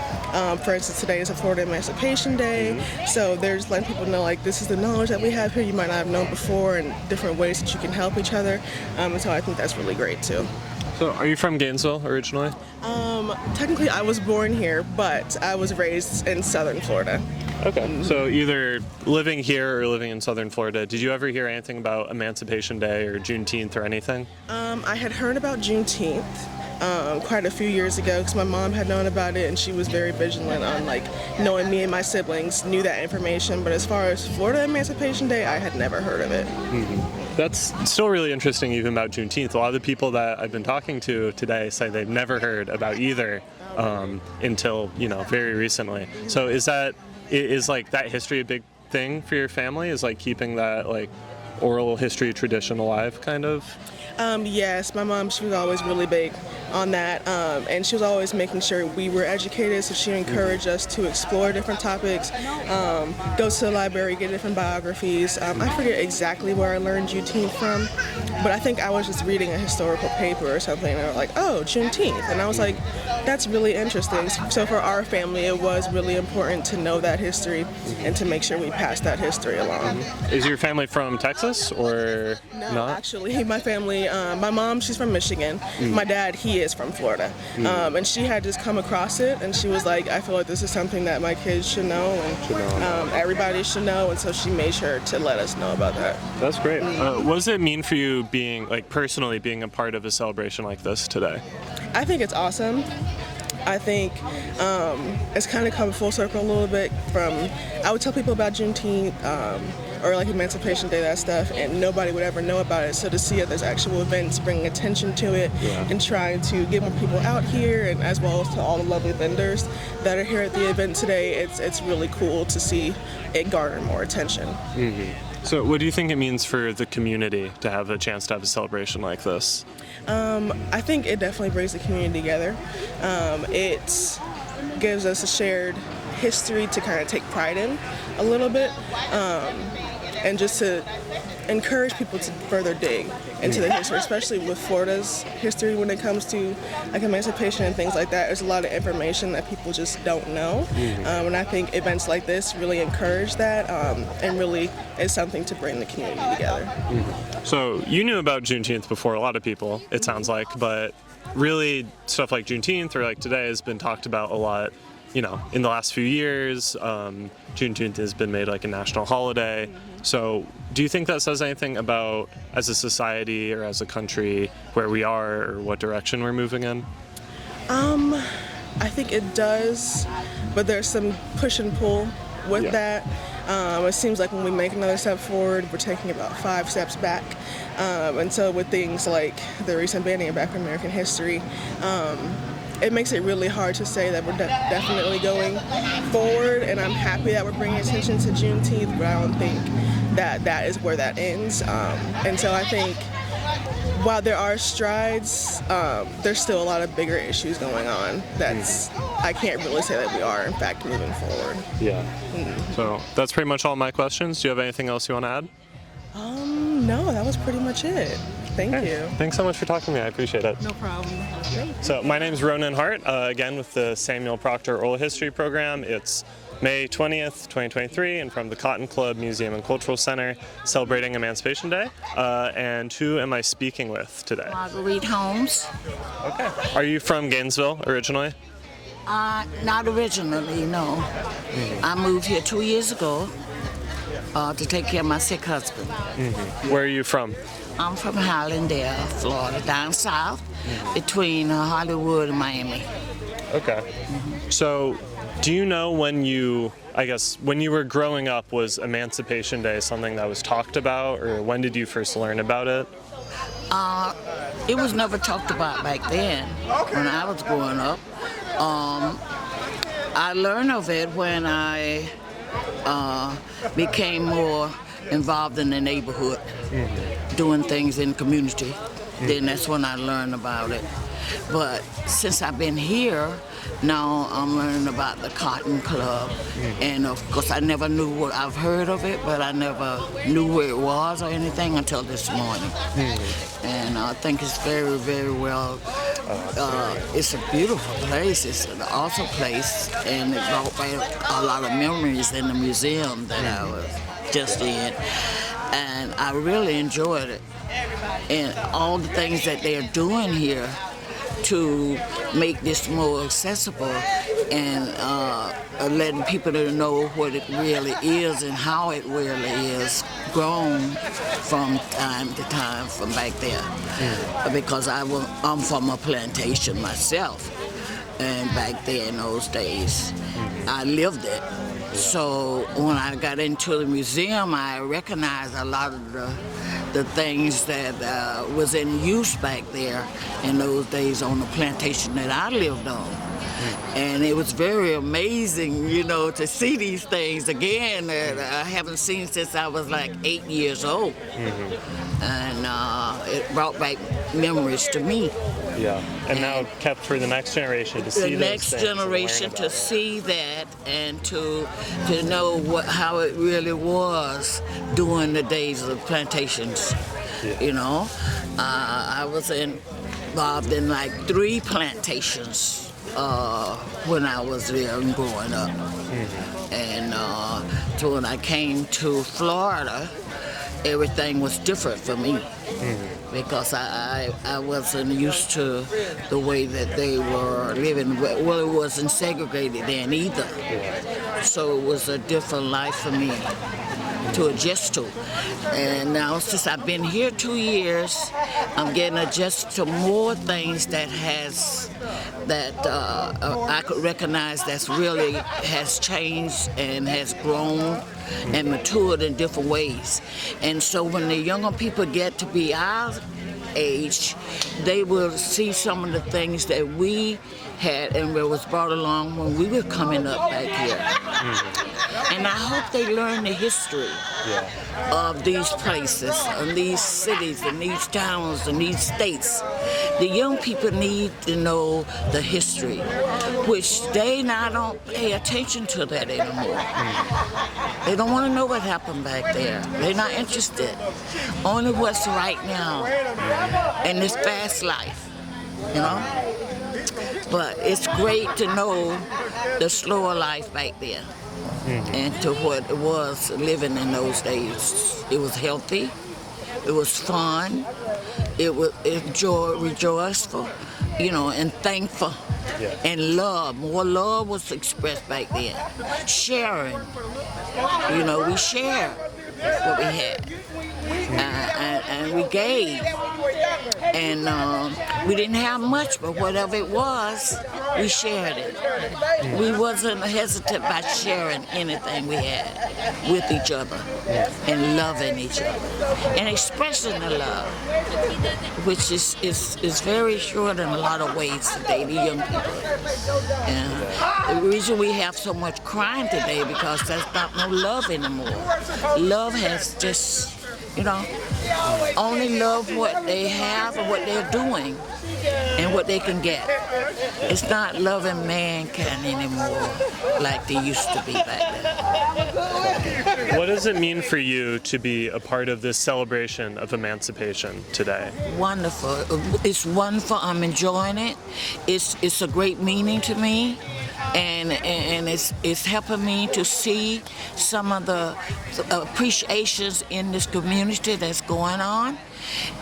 For instance, today is a Florida Emancipation Day, so they're just letting people know, like, this is the knowledge that we have here you might not have known before and different ways that you can help each other. And so I think that's really great too. So are you from Gainesville originally? Technically I was born here, but I was raised in southern Florida. Okay, so either living here or living in southern Florida. Did you ever hear anything about Emancipation Day or Juneteenth or anything? I had heard about Juneteenth quite a few years ago because my mom had known about it and she was very vigilant on like knowing me and my siblings knew that information. But as far as Florida Emancipation Day, I had never heard of it. Mm-hmm. That's still really interesting even about Juneteenth. A lot of the people that I've been talking to today say they've never heard about either until, you know, very recently. So is like that history a big thing for your family? Is like keeping that like oral history tradition alive kind of? Yes, my mom, she was always really big on that, and she was always making sure we were educated, so she encouraged us to explore different topics, go to the library, get different biographies. I forget exactly where I learned Juneteenth from, but I think I was just reading a historical paper or something, and I was like, oh, Juneteenth, and I was like, that's really interesting. So for our family, it was really important to know that history and to make sure we pass that history along. Is your family from Texas or not? Actually, my family, my mom, she's from Michigan. My dad, he is from Florida. And she had just come across it, and she was like, I feel like this is something that my kids should know, and everybody should know, and so she made sure to let us know about that. That's great. What does it mean for you being, like, personally being a part of a celebration like this today? I think it's awesome. I think it's kind of come full circle a little bit from, I would tell people about Juneteenth or like Emancipation Day, that stuff, and nobody would ever know about it. So to see that there's actual events bringing attention to it and trying to get more people out here, and as well as to all the lovely vendors that are here at the event today, it's really cool to see it garner more attention. Mm-hmm. So what do you think it means for the community to have a chance to have a celebration like this? I think it definitely brings the community together. It gives us a shared history to kind of take pride in a little bit, and just to encourage people to further dig into the history, especially with Florida's history when it comes to like emancipation and things like that. There's a lot of information that people just don't know, and I think events like this really encourage that, and really is something to bring the community together. So you knew about Juneteenth before a lot of people, it sounds like, but really stuff like Juneteenth or like today has been talked about a lot, you know, in the last few years. Juneteenth has been made like a national holiday. So do you think that says anything about, as a society or as a country, where we are or what direction we're moving in? I think it does, but there's some push and pull with that. It seems like when we make another step forward, we're taking about 5 steps back. And so with things like the recent banning of African American history, it makes it really hard to say that we're definitely going forward, and I'm happy that we're bringing attention to Juneteenth, but I don't think that is where that ends. And so I think while there are strides, there's still a lot of bigger issues going on. I can't really say that we are, in fact, moving forward. Yeah. So that's pretty much all my questions. Do you have anything else you want to add? No, that was pretty much it. Thank you. Thanks so much for talking to me. I appreciate it. No problem. So my name is Ronan Hart, again with the Samuel Proctor Oral History Program. It's May 20th, 2023, and from the Cotton Club Museum and Cultural Center, celebrating Emancipation Day. And who am I speaking with today? Marguerite Holmes. Okay. Are you from Gainesville originally? Not originally, no. I moved here 2 years ago to take care of my sick husband. Where are you from? I'm from Highlandale, Florida, down south, between Hollywood and Miami. Okay. So, do you know when you were growing up, was Emancipation Day something that was talked about, or when did you first learn about it? It was never talked about back then when I was growing up. I learned of it when I became more involved in the neighborhood, doing things in the community. Then that's when I learned about it. But since I've been here, now I'm learning about the Cotton Club. And of course I never knew what I've heard of it, but I never knew where it was or anything until this morning. And I think it's very, very well. It's a beautiful place. It's an awesome place, and it brought back a lot of memories in the museum that I was just in. And I really enjoyed it. And all the things that they're doing here to make this more accessible and letting people know what it really is and how it really is grown from time to time from back there. Because I'm from a plantation myself, and back there in those days, I lived it. So when I got into the museum, I recognized a lot of the things that was in use back there in those days on the plantation that I lived on. And it was very amazing, to see these things again that I haven't seen since I was like 8 years old. And it brought back memories to me. Yeah, and now kept for the next generation to see the next generation to see that and to know how it really was during the days of the plantations. I was involved in like 3 plantations when I was there and growing up. And so when I came to Florida, everything was different for me. Because I wasn't used to the way that they were living. Well, it wasn't segregated then either. So it was a different life for me to adjust to. And now since I've been here 2 years, I'm getting adjusted to more things that I could recognize that's really has changed and has grown and matured in different ways. And so when the younger people get to be our age, they will see some of the things that we had and what was brought along when we were coming up back here. And I hope they learn the history of these places, and these cities, and these towns, and these states. The young people need to know the history, which they now don't pay attention to that anymore. They don't want to know what happened back there. They're not interested. Only what's right now in this fast life, But it's great to know the slower life back there and to what it was living in those days. It was healthy, it was fun, it was rejoiceful, and thankful. And love, more love was expressed back then. Sharing, we shared what we had. And we gave. And we didn't have much, but whatever it was, we shared it. We wasn't hesitant by sharing anything we had with each other and loving each other and expressing the love, which is very short in a lot of ways today, the young people. And the reason we have so much crime today because there's not no love anymore. Love has just only love what they have and what they're doing and what they can get. It's not loving mankind anymore like they used to be back then. What does it mean for you to be a part of this celebration of emancipation today? Wonderful. It's wonderful. I'm enjoying it. It's a great meaning to me, and it's helping me to see some of the appreciations in this community that's going on.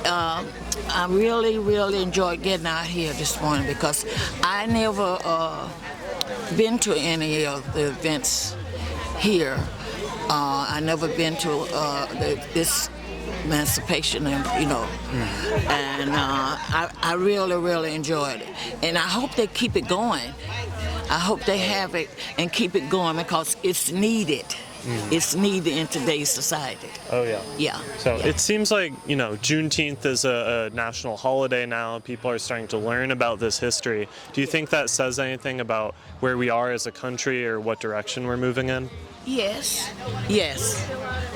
I really enjoyed getting out here this morning because I never been to any of the events here. I never been to this Emancipation, and I really enjoyed it, and I hope they keep it going. I hope they have it and keep it going because it's needed. It's needed in today's society. Oh yeah. Yeah. So it seems like, Juneteenth is a national holiday now. People are starting to learn about this history. Do you think that says anything about where we are as a country or what direction we're moving in? Yes,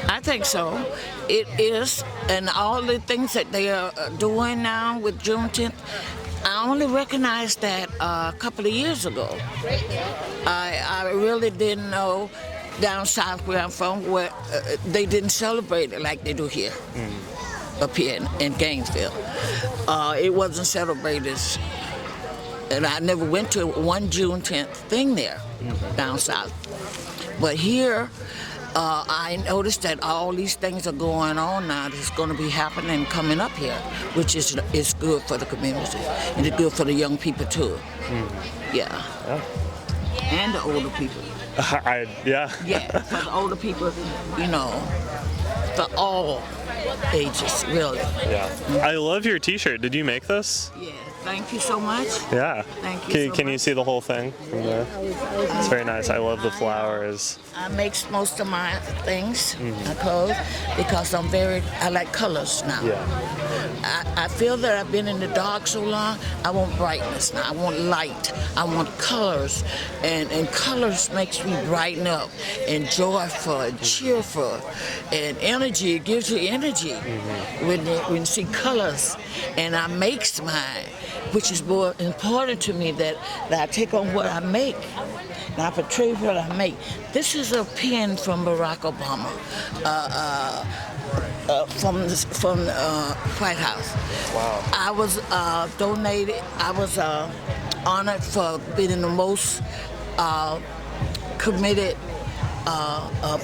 I think so. It is, and all the things that they are doing now with Juneteenth, I only recognized that a couple of years ago. I really didn't know down south where I'm from where they didn't celebrate it like they do here, up here in Gainesville. It wasn't celebrated, and I never went to one Juneteenth thing there down south. But here, I noticed that all these things are going on now that's going to be happening coming up here, which is good for the community, and it's good for the young people too. Yeah. And the older people. Yeah, for the older people, for all ages, really. Yeah. I love your t-shirt. Did you make this? Yeah. Thank you so much. Yeah. Thank you. Can you see the whole thing from there? It's very nice. I love the flowers. I make most of my things, my clothes, because I like colors now. Yeah. I feel that I've been in the dark so long, I want brightness now. I want light. I want colors. And colors makes me brighten up and joyful and cheerful. And energy, it gives you energy when you see colors. And I make mine, which is more important to me that I take on what I make. And I portray what I make. This is a pen from Barack Obama. From the White House. Wow. I was donated, I was honored for being the most committed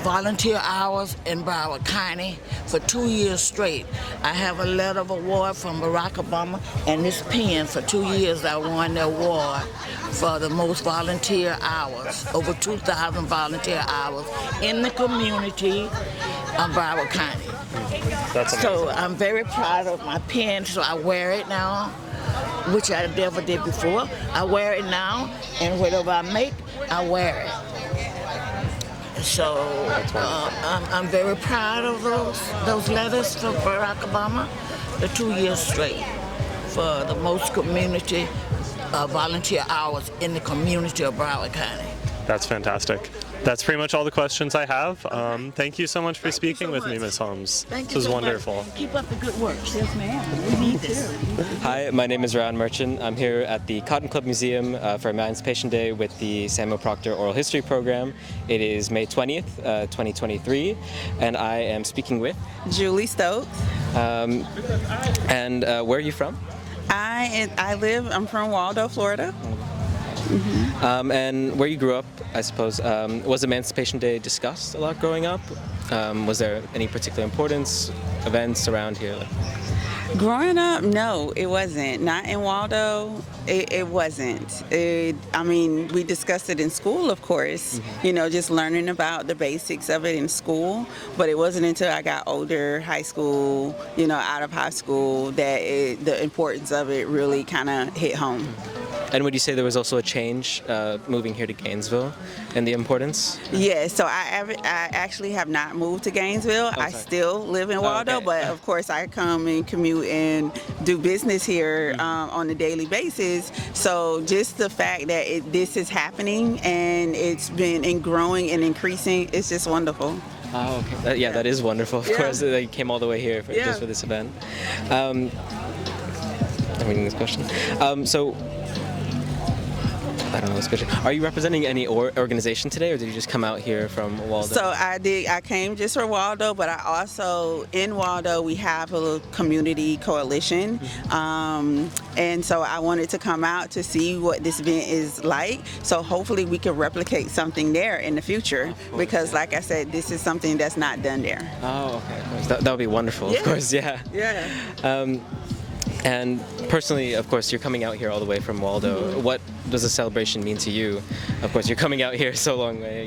volunteer hours in Broward County for 2 years straight. I have a letter of award from Barack Obama, and this pen for 2 years I won the award for the most volunteer hours, over 2,000 volunteer hours in the community of Broward County. That's amazing. So I'm very proud of my pen, so I wear it now, which I never did before. I wear it now, and whatever I make, I wear it. So I'm very proud of those letters from Barack Obama, the 2 years straight, for the most community volunteer hours in the community of Broward County. That's fantastic. That's pretty much all the questions I have. Thank you so much for speaking with me, Ms. Holmes. Thank you. This was wonderful. Keep up the good work. Yes, ma'am. We need this. Hi, my name is Ryan Merchant. I'm here at the Cotton Club Museum for Emancipation Day with the Samuel Proctor Oral History Program. It is May 20th, 2023, and I am speaking with Julie Stokes. And where are you from? I'm from Waldo, Florida. And where you grew up, I suppose, was Emancipation Day discussed a lot growing up? Was there any particular importance, events around here? Growing up, no, it wasn't. Not in Waldo, it wasn't. We discussed it in school, of course, just learning about the basics of it in school, but it wasn't until I got older, high school, out of high school, that the importance of it really kind of hit home. And would you say there was also a change moving here to Gainesville and the importance? Yes, so I actually have not moved to Gainesville. I still live in Waldo, but of course I come and commute and do business here on a daily basis. So just the fact that this is happening and it's been growing and increasing, it's just wonderful. Oh, okay. Yeah, that is wonderful. Of course, they came all the way here just for this event. I'm reading this question. So, I don't know this question. Are you representing any organization today, or did you just come out here from Waldo? So I came just for Waldo, but I also, in Waldo, we have a little community coalition. And so I wanted to come out to see what this event is like. So hopefully we can replicate something there in the future, because like I said, this is something that's not done there. Oh, okay. That would be wonderful, of course, yeah. Yeah. And personally, of course, you're coming out here all the way from Waldo. What does the celebration mean to you? Of course, you're coming out here so long way.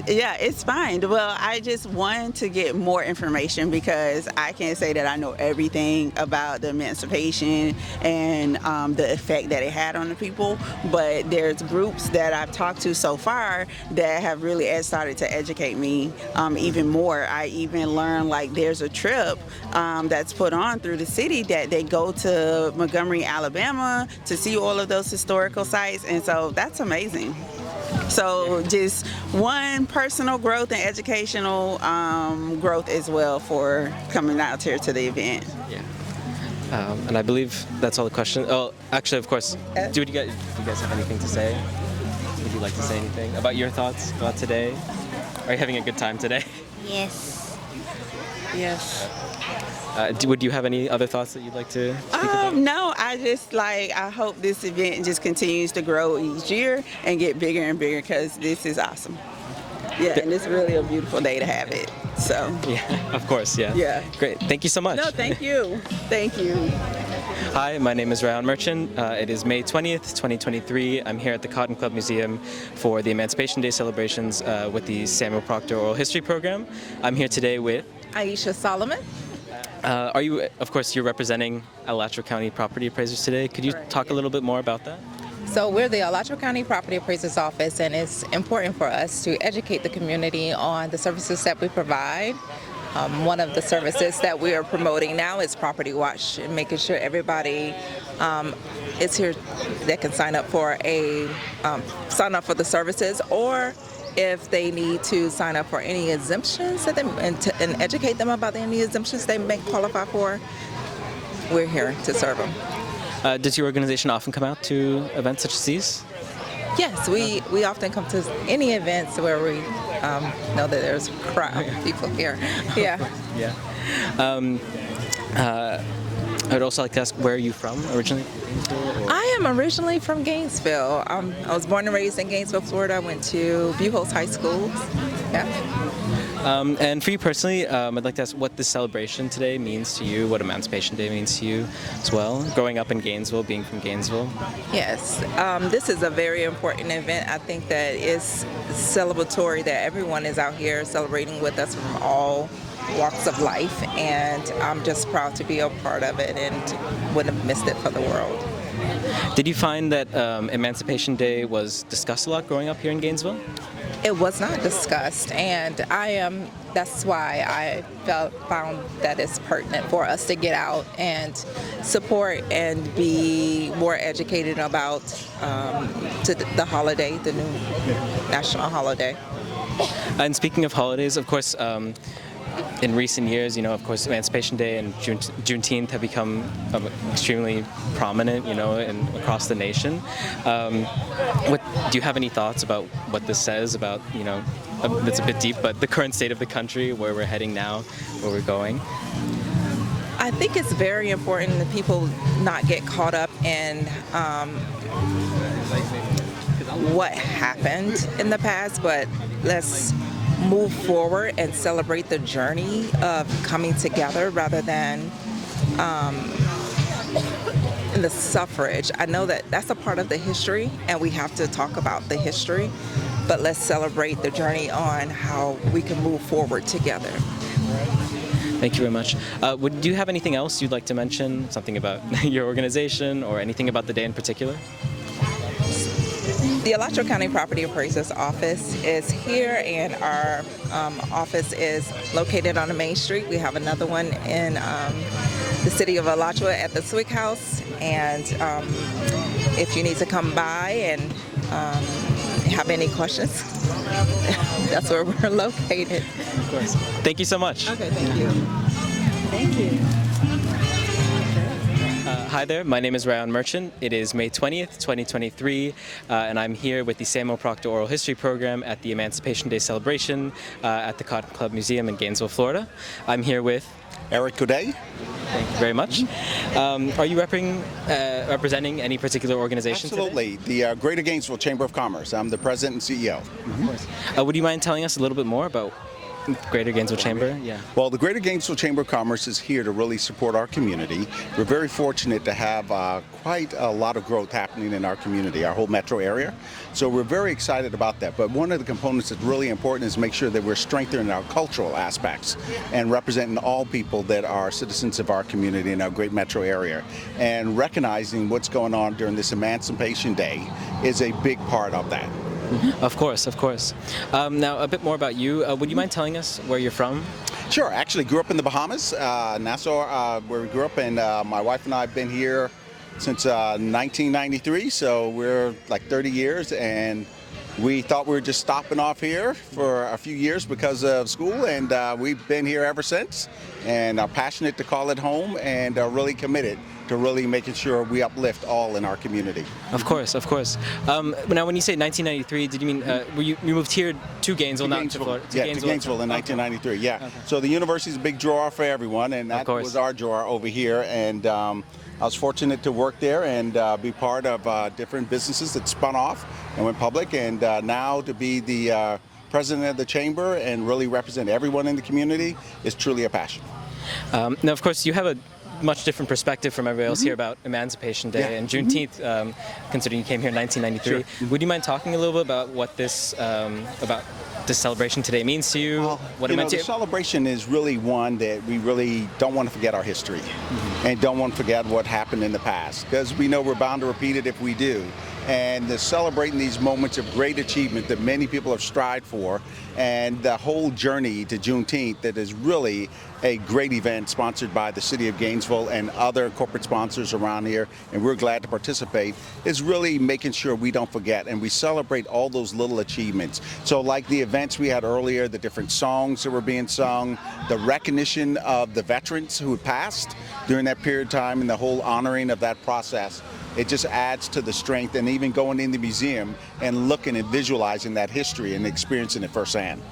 It's fine. Well, I just want to get more information, because I can't say that I know everything about the Emancipation and the effect that it had on the people. But there's groups that I've talked to so far that have really started to educate me even more. I even learned, like, there's a trip that's put on through the city that they go to Montgomery, Alabama to see all of those historical sites, and so that's amazing. So just one, personal growth and educational growth as well for coming out here to the event. Yeah. And I believe that's all the questions. Oh, actually, of course, do you guys have anything to say? Would you like to say anything about your thoughts about today? Are you having a good time today? Yes. Yes. Would you have any other thoughts that you'd like to speak about? No, I hope this event just continues to grow each year and get bigger and bigger, because this is awesome. Yeah, and it's really a beautiful day to have it. So. Yeah, of course, yeah. Yeah. Great, thank you so much. No, thank you. Thank you. Hi, my name is Ryan Merchant. It is May 20th, 2023. I'm here at the Cotton Club Museum for the Emancipation Day celebrations with the Samuel Proctor Oral History Program. I'm here today with Aisha Solomon. Are you, of course, you're representing Alachua County Property Appraisers today. Could you talk a little bit more about that? So we're the Alachua County Property Appraisers Office, and it's important for us to educate the community on the services that we provide. One of the services that we are promoting now is Property Watch, and making sure everybody is here that can sign up for the services, or if they need to sign up for any exemptions that and educate them about any exemptions they may qualify for, we're here to serve them. Does your organization often come out to events such as these? Yes, we often come to any events where we know that there's a crowd of people here. Yeah. Yeah. I'd also like to ask, where are you from originally? I am originally from Gainesville. I was born and raised in Gainesville, Florida. I went to Buchholz High School. Yeah. And for you personally, I'd like to ask what this celebration today means to you, what Emancipation Day means to you as well, growing up in Gainesville, being from Gainesville. Yes, this is a very important event. I think that it's celebratory that everyone is out here celebrating with us from all walks of life, and I'm just proud to be a part of it and wouldn't have missed it for the world. Did you find that Emancipation Day was discussed a lot growing up here in Gainesville? It was not discussed, and that's why I found that it's pertinent for us to get out and support and be more educated about the holiday, the new national holiday. And speaking of holidays, of course, in recent years, of course, Emancipation Day and Juneteenth have become extremely prominent, across the nation. Do you have any thoughts about what this says about, it's a bit deep, but the current state of the country, where we're heading now, where we're going? I think it's very important that people not get caught up in what happened in the past, but let's move forward and celebrate the journey of coming together rather than in the suffrage. I know that that's a part of the history, and we have to talk about the history, but let's celebrate the journey on how we can move forward together. Thank you very much. Do you have anything else you'd like to mention? Something about your organization or anything about the day in particular? The Alachua County Property Appraiser's Office is here, and our office is located on the Main Street. We have another one in the city of Alachua at the Swick House, and if you need to come by and have any questions, that's where we're located. Of course. Thank you so much. Okay, thank you. Thank you. Hi there, my name is Ryan Merchant. It is May 20th, 2023, and I'm here with the Samuel Proctor Oral History Program at the Emancipation Day celebration at the Cotton Club Museum in Gainesville, Florida. I'm here with Eric Coudet. Thank you very much. Are you representing any particular organization Absolutely. today? The Greater Gainesville Chamber of Commerce. I'm the president and CEO. Of course. Would you mind telling us a little bit more about Greater Gainesville Chamber? Yeah. Well, the Greater Gainesville Chamber of Commerce is here to really support our community. We're very fortunate to have quite a lot of growth happening in our community, our whole metro area. So we're very excited about that. But one of the components that's really important is make sure that we're strengthening our cultural aspects and representing all people that are citizens of our community in our great metro area. And recognizing what's going on during this Emancipation Day is a big part of that. Of course, of course. Now, a bit more about you. Would you mind telling us where you're from? Sure. Actually, grew up in the Bahamas, Nassau, where we grew up, and my wife and I have been here since 1993, so we're like 30 years, and we thought we were just stopping off here for a few years because of school, and we've been here ever since, and are passionate to call it home, and are really committed to really making sure we uplift all in our community. Of course, of course. Now, when you say 1993, did you mean you moved here to Gainesville, not to Florida? To Gainesville in 1993, yeah. Okay. So the university's a big draw for everyone, and that was our draw over here, and I was fortunate to work there and be part of different businesses that spun off and went public, and now to be the president of the chamber and really represent everyone in the community is truly a passion. Now, of course, you have a much different perspective from everybody else here about Emancipation Day and Juneteenth, considering you came here in 1993. Sure. Would you mind talking a little bit about what this celebration today means to you? Well, what it meant to you? The celebration is really one that we really don't want to forget our history and don't want to forget what happened in the past, because we know we're bound to repeat it if we do. And celebrating these moments of great achievement that many people have strived for, and the whole journey to Juneteenth that is really a great event sponsored by the City of Gainesville and other corporate sponsors around here, and we're glad to participate, is really making sure we don't forget and we celebrate all those little achievements. So like the events we had earlier, the different songs that were being sung, the recognition of the veterans who had passed during that period of time, and the whole honoring of that process. It just adds to the strength, and even going in the museum and looking and visualizing that history and experiencing it firsthand.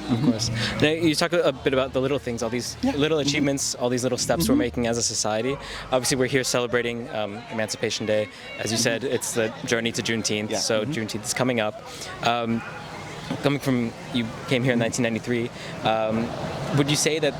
Of course. Now, you talk a bit about the little things, all these little achievements, all these little steps we're making as a society. Obviously, we're here celebrating Emancipation Day. As you said, it's the journey to Juneteenth, so Juneteenth is coming up. Coming from, you came here in 1993, would you say that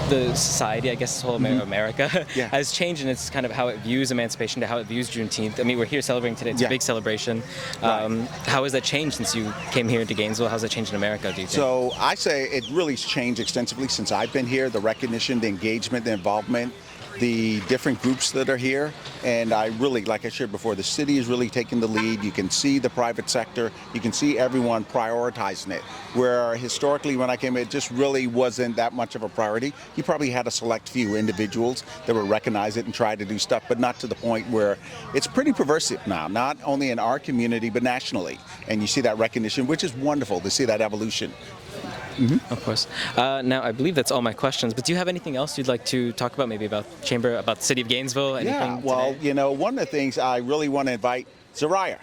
the society, I guess, whole America, has changed in its kind of how it views Emancipation Day, how it views Juneteenth? I mean, we're here celebrating today. It's a big celebration. How has that changed since you came here to Gainesville? How's that changed in America, do you think? So I say it really changed extensively since I've been here, the recognition, the engagement, the involvement, the different groups that are here, and I really, like I shared before, the city is really taking the lead. You can see the private sector, you can see everyone prioritizing it, where historically when I came in, it just really wasn't that much of a priority. You probably had a select few individuals that would recognize it and try to do stuff, but not to the point where it's pretty pervasive now, not only in our community, but nationally. And you see that recognition, which is wonderful to see that evolution. Of course. Now, I believe that's all my questions, but do you have anything else you'd like to talk about, maybe about the Chamber, about the City of Gainesville? Anything well, today? you know, one of the things I really want to invite Zariah.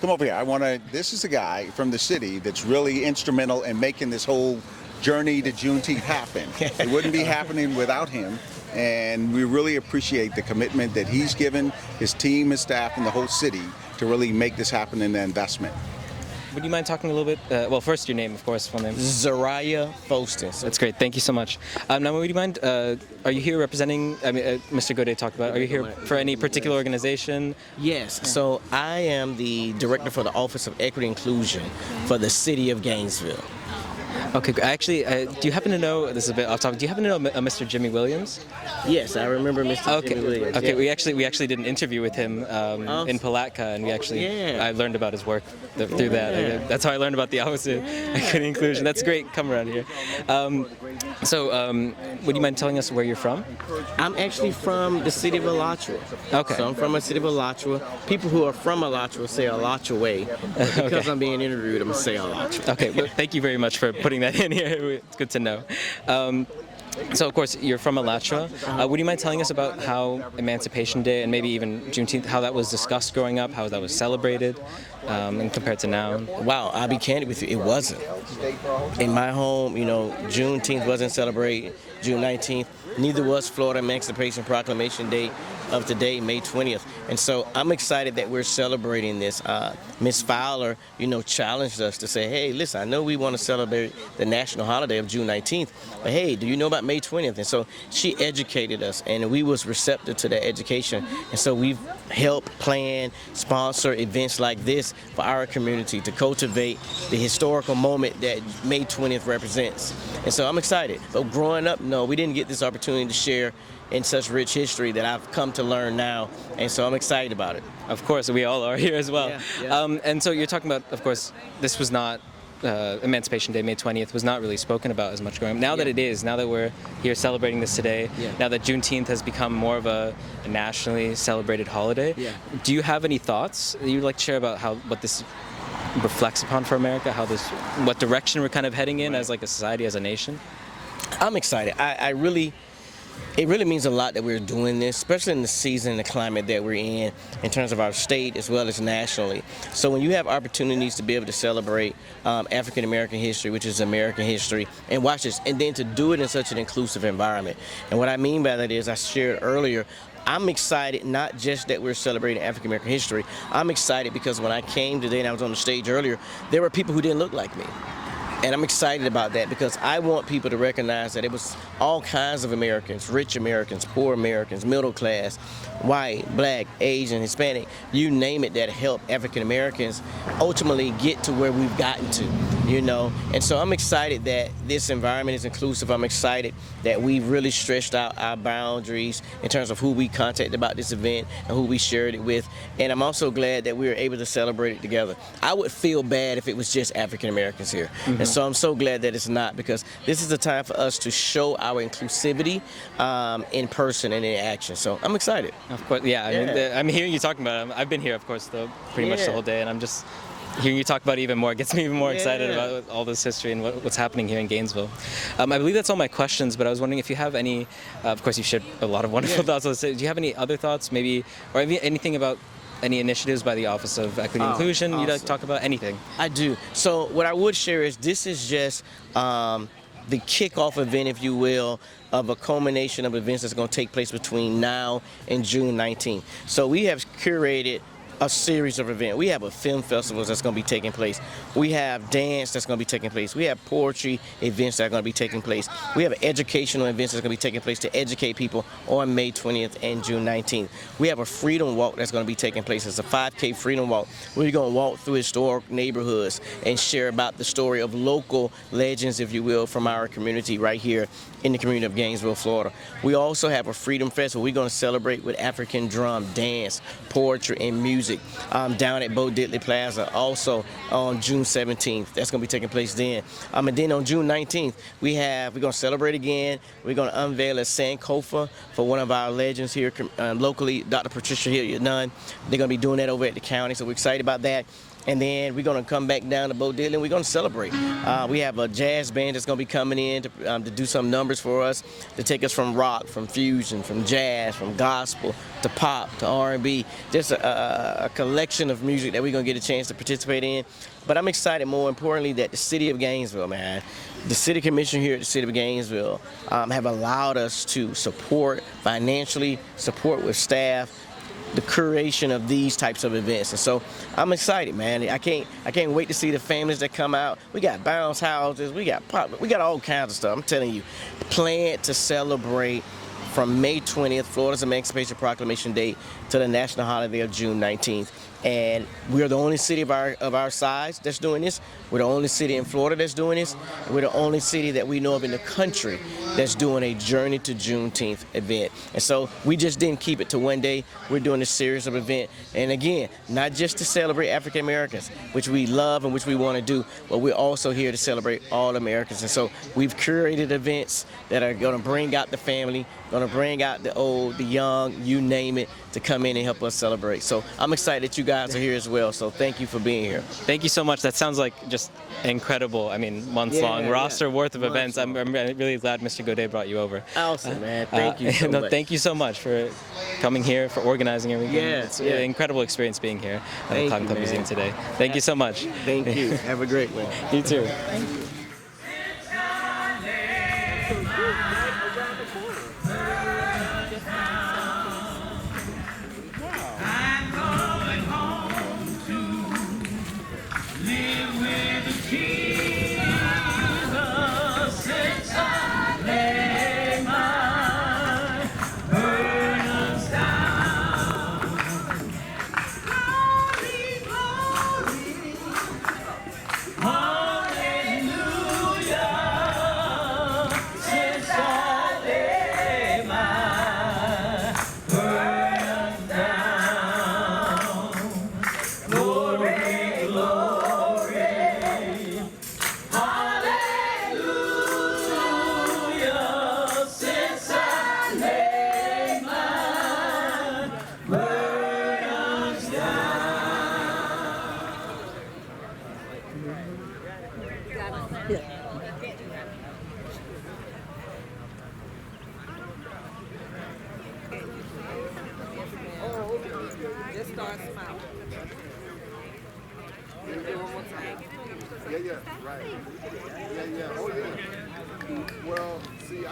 Come over here. This is a guy from the city that's really instrumental in making this whole journey to Juneteenth happen. It wouldn't be happening without him. And we really appreciate the commitment that he's given his team, his staff, and the whole city to really make this happen in the investment. Would you mind talking a little bit, well, first your name, of course, full name. Zariah Foston. That's great, thank you so much. Now, would you mind, are you here representing, Mr. Godet talked about, are you here for any particular organization? Yes, so I am the director for the Office of Equity Inclusion for the City of Gainesville. Okay, actually, do you happen to know, this is a bit off topic, do you happen to know Mr. Jimmy Williams? Yes, I remember Mr. Jimmy Williams. Okay, we actually did an interview with him in Palatka, and I learned about his work through that. That's how I learned about the Office of Equity Inclusion. That's great, come around here. Would you mind telling us where you're from? I'm actually from the city of Alachua. Okay. So I'm from the city of Alachua. People who are from Alachua say Alachua way. Because I'm being interviewed, I'm going to say Alachua. Okay, well, thank you very much for putting that in here. It's good to know. So, of course, you're from Alachua. Would you mind telling us about how Emancipation Day and maybe even Juneteenth, how that was discussed growing up, how that was celebrated, and compared to now? Wow, I'll be candid with you, it wasn't. In my home, Juneteenth wasn't celebrated, June 19th. Neither was Florida Emancipation Proclamation Day of today, May 20th. And so I'm excited that we're celebrating this. Ms. Fowler, challenged us to say, hey, listen, I know we want to celebrate the national holiday of June 19th, but hey, do you know about May 20th? And so she educated us, and we was receptive to that education. And so we've helped plan, sponsor events like this for our community to cultivate the historical moment that May 20th represents. And so I'm excited. But growing up, no, we didn't get this opportunity to share in such rich history that I've come to learn now, and so I'm excited about it. Of course, we all are here as well. Yeah. And so you're talking about, of course, this was not, Emancipation Day, May 20th, was not really spoken about as much growing up. Now that it is, now that we're here celebrating this today, now that Juneteenth has become more of a nationally celebrated holiday, do you have any thoughts that you'd like to share about what this reflects upon for America, what direction we're kind of heading in as like a society, as a nation? I'm excited. It really means a lot that we're doing this, especially in the season and the climate that we're in terms of our state as well as nationally. So when you have opportunities to be able to celebrate African American history, which is American history, and watch this, and then to do it in such an inclusive environment. And what I mean by that is, I shared earlier, I'm excited not just that we're celebrating African American history. I'm excited because when I came today and I was on the stage earlier, there were people who didn't look like me. And I'm excited about that because I want people to recognize that it was all kinds of Americans, rich Americans, poor Americans, middle class, white, black, Asian, Hispanic, you name it, that helped African Americans ultimately get to where we've gotten to, And so I'm excited that this environment is inclusive. I'm excited that we've really stretched out our boundaries in terms of who we contacted about this event and who we shared it with. And I'm also glad that we were able to celebrate it together. I would feel bad if it was just African Americans here. And so I'm so glad that it's not, because this is the time for us to show our inclusivity in person and in action. So I'm excited. Of course, yeah. I mean, I'm hearing you talking about it. I've been here, of course, pretty much the whole day, and I'm just hearing you talk about it even more. It gets me even more excited about all this history and what's happening here in Gainesville. I believe that's all my questions, but I was wondering if you have any, of course you shared a lot of wonderful thoughts. Do you have any other thoughts, maybe, or anything about any initiatives by the Office of Equity and Inclusion you'd like to talk about? Anything? I do. So what I would share is this is just the kickoff event, if you will, of a culmination of events that's going to take place between now and June 19th. So we have curated a series of events. We have a film festival that's going to be taking place. We have dance that's going to be taking place. We have poetry events that are going to be taking place. We have educational events that's going to be taking place to educate people on May 20th and June 19th. We have a freedom walk that's going to be taking place. It's a 5K freedom walk. We're going to walk through historic neighborhoods and share about the story of local legends, if you will, from our community right here in the community of Gainesville, Florida. We also have a Freedom Festival. We're going to celebrate with African drum, dance, poetry, and music down at Bo Diddley Plaza, also on June 17th. That's going to be taking place then. And then on June 19th, we're going to celebrate again. We're going to unveil a Sankofa for one of our legends here locally, Dr. Patricia Hilliard-Nunn. They're going to be doing that over at the county, so we're excited about that. And then we're going to come back down to Bo Diddley and we're going to celebrate. We have a jazz band that's going to be coming in to do some numbers for us, to take us from rock, from fusion, from jazz, from gospel, to pop, to R&B. Just a collection of music that we're going to get a chance to participate in. But I'm excited, more importantly, that the city of Gainesville, the city commission here at the city of Gainesville have allowed us to support financially, support with staff, the curation of these types of events. And so I'm excited, man. I can't wait to see the families that come out. We got bounce houses, we got pop, we got all kinds of stuff. I'm telling you, plan to celebrate from May 20th, Florida's Emancipation Proclamation Day, to the national holiday of June 19th. And we're the only city of our size that's doing this. We're the only city in Florida that's doing this. We're the only city that we know of in the country that's doing a Journey to Juneteenth event. And so we just didn't keep it to one day. We're doing a series of events. And again, not just to celebrate African Americans, which we love and which we want to do, but we're also here to celebrate all Americans. And so we've curated events that are going to bring out the family, going to bring out the old, the young, you name it, to come in and help us celebrate. So I'm excited that you guys guys are here as well, so thank you for being here. Thank you so much. That sounds like just incredible. I mean, months-long roster worth of events. I'm really glad Mr. Godet brought you over. Awesome, man. Thank you so much. Thank you so much for coming here, for organizing everything. Yeah, it's an incredible experience being here at the Cotton Club Museum today. Thank you so much. Thank you. Have a great one. You too. Thank you. Well, see, I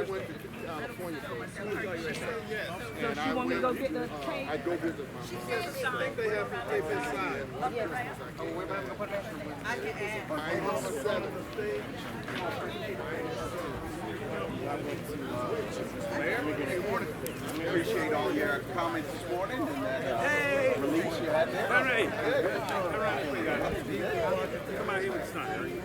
went to California for school. And I went, I go visit my mom. I think they have some tape inside. Oh, wait, I'm going to put that I am 7. I appreciate all your comments this morning and that release you had there. All right. Come out here with the sign.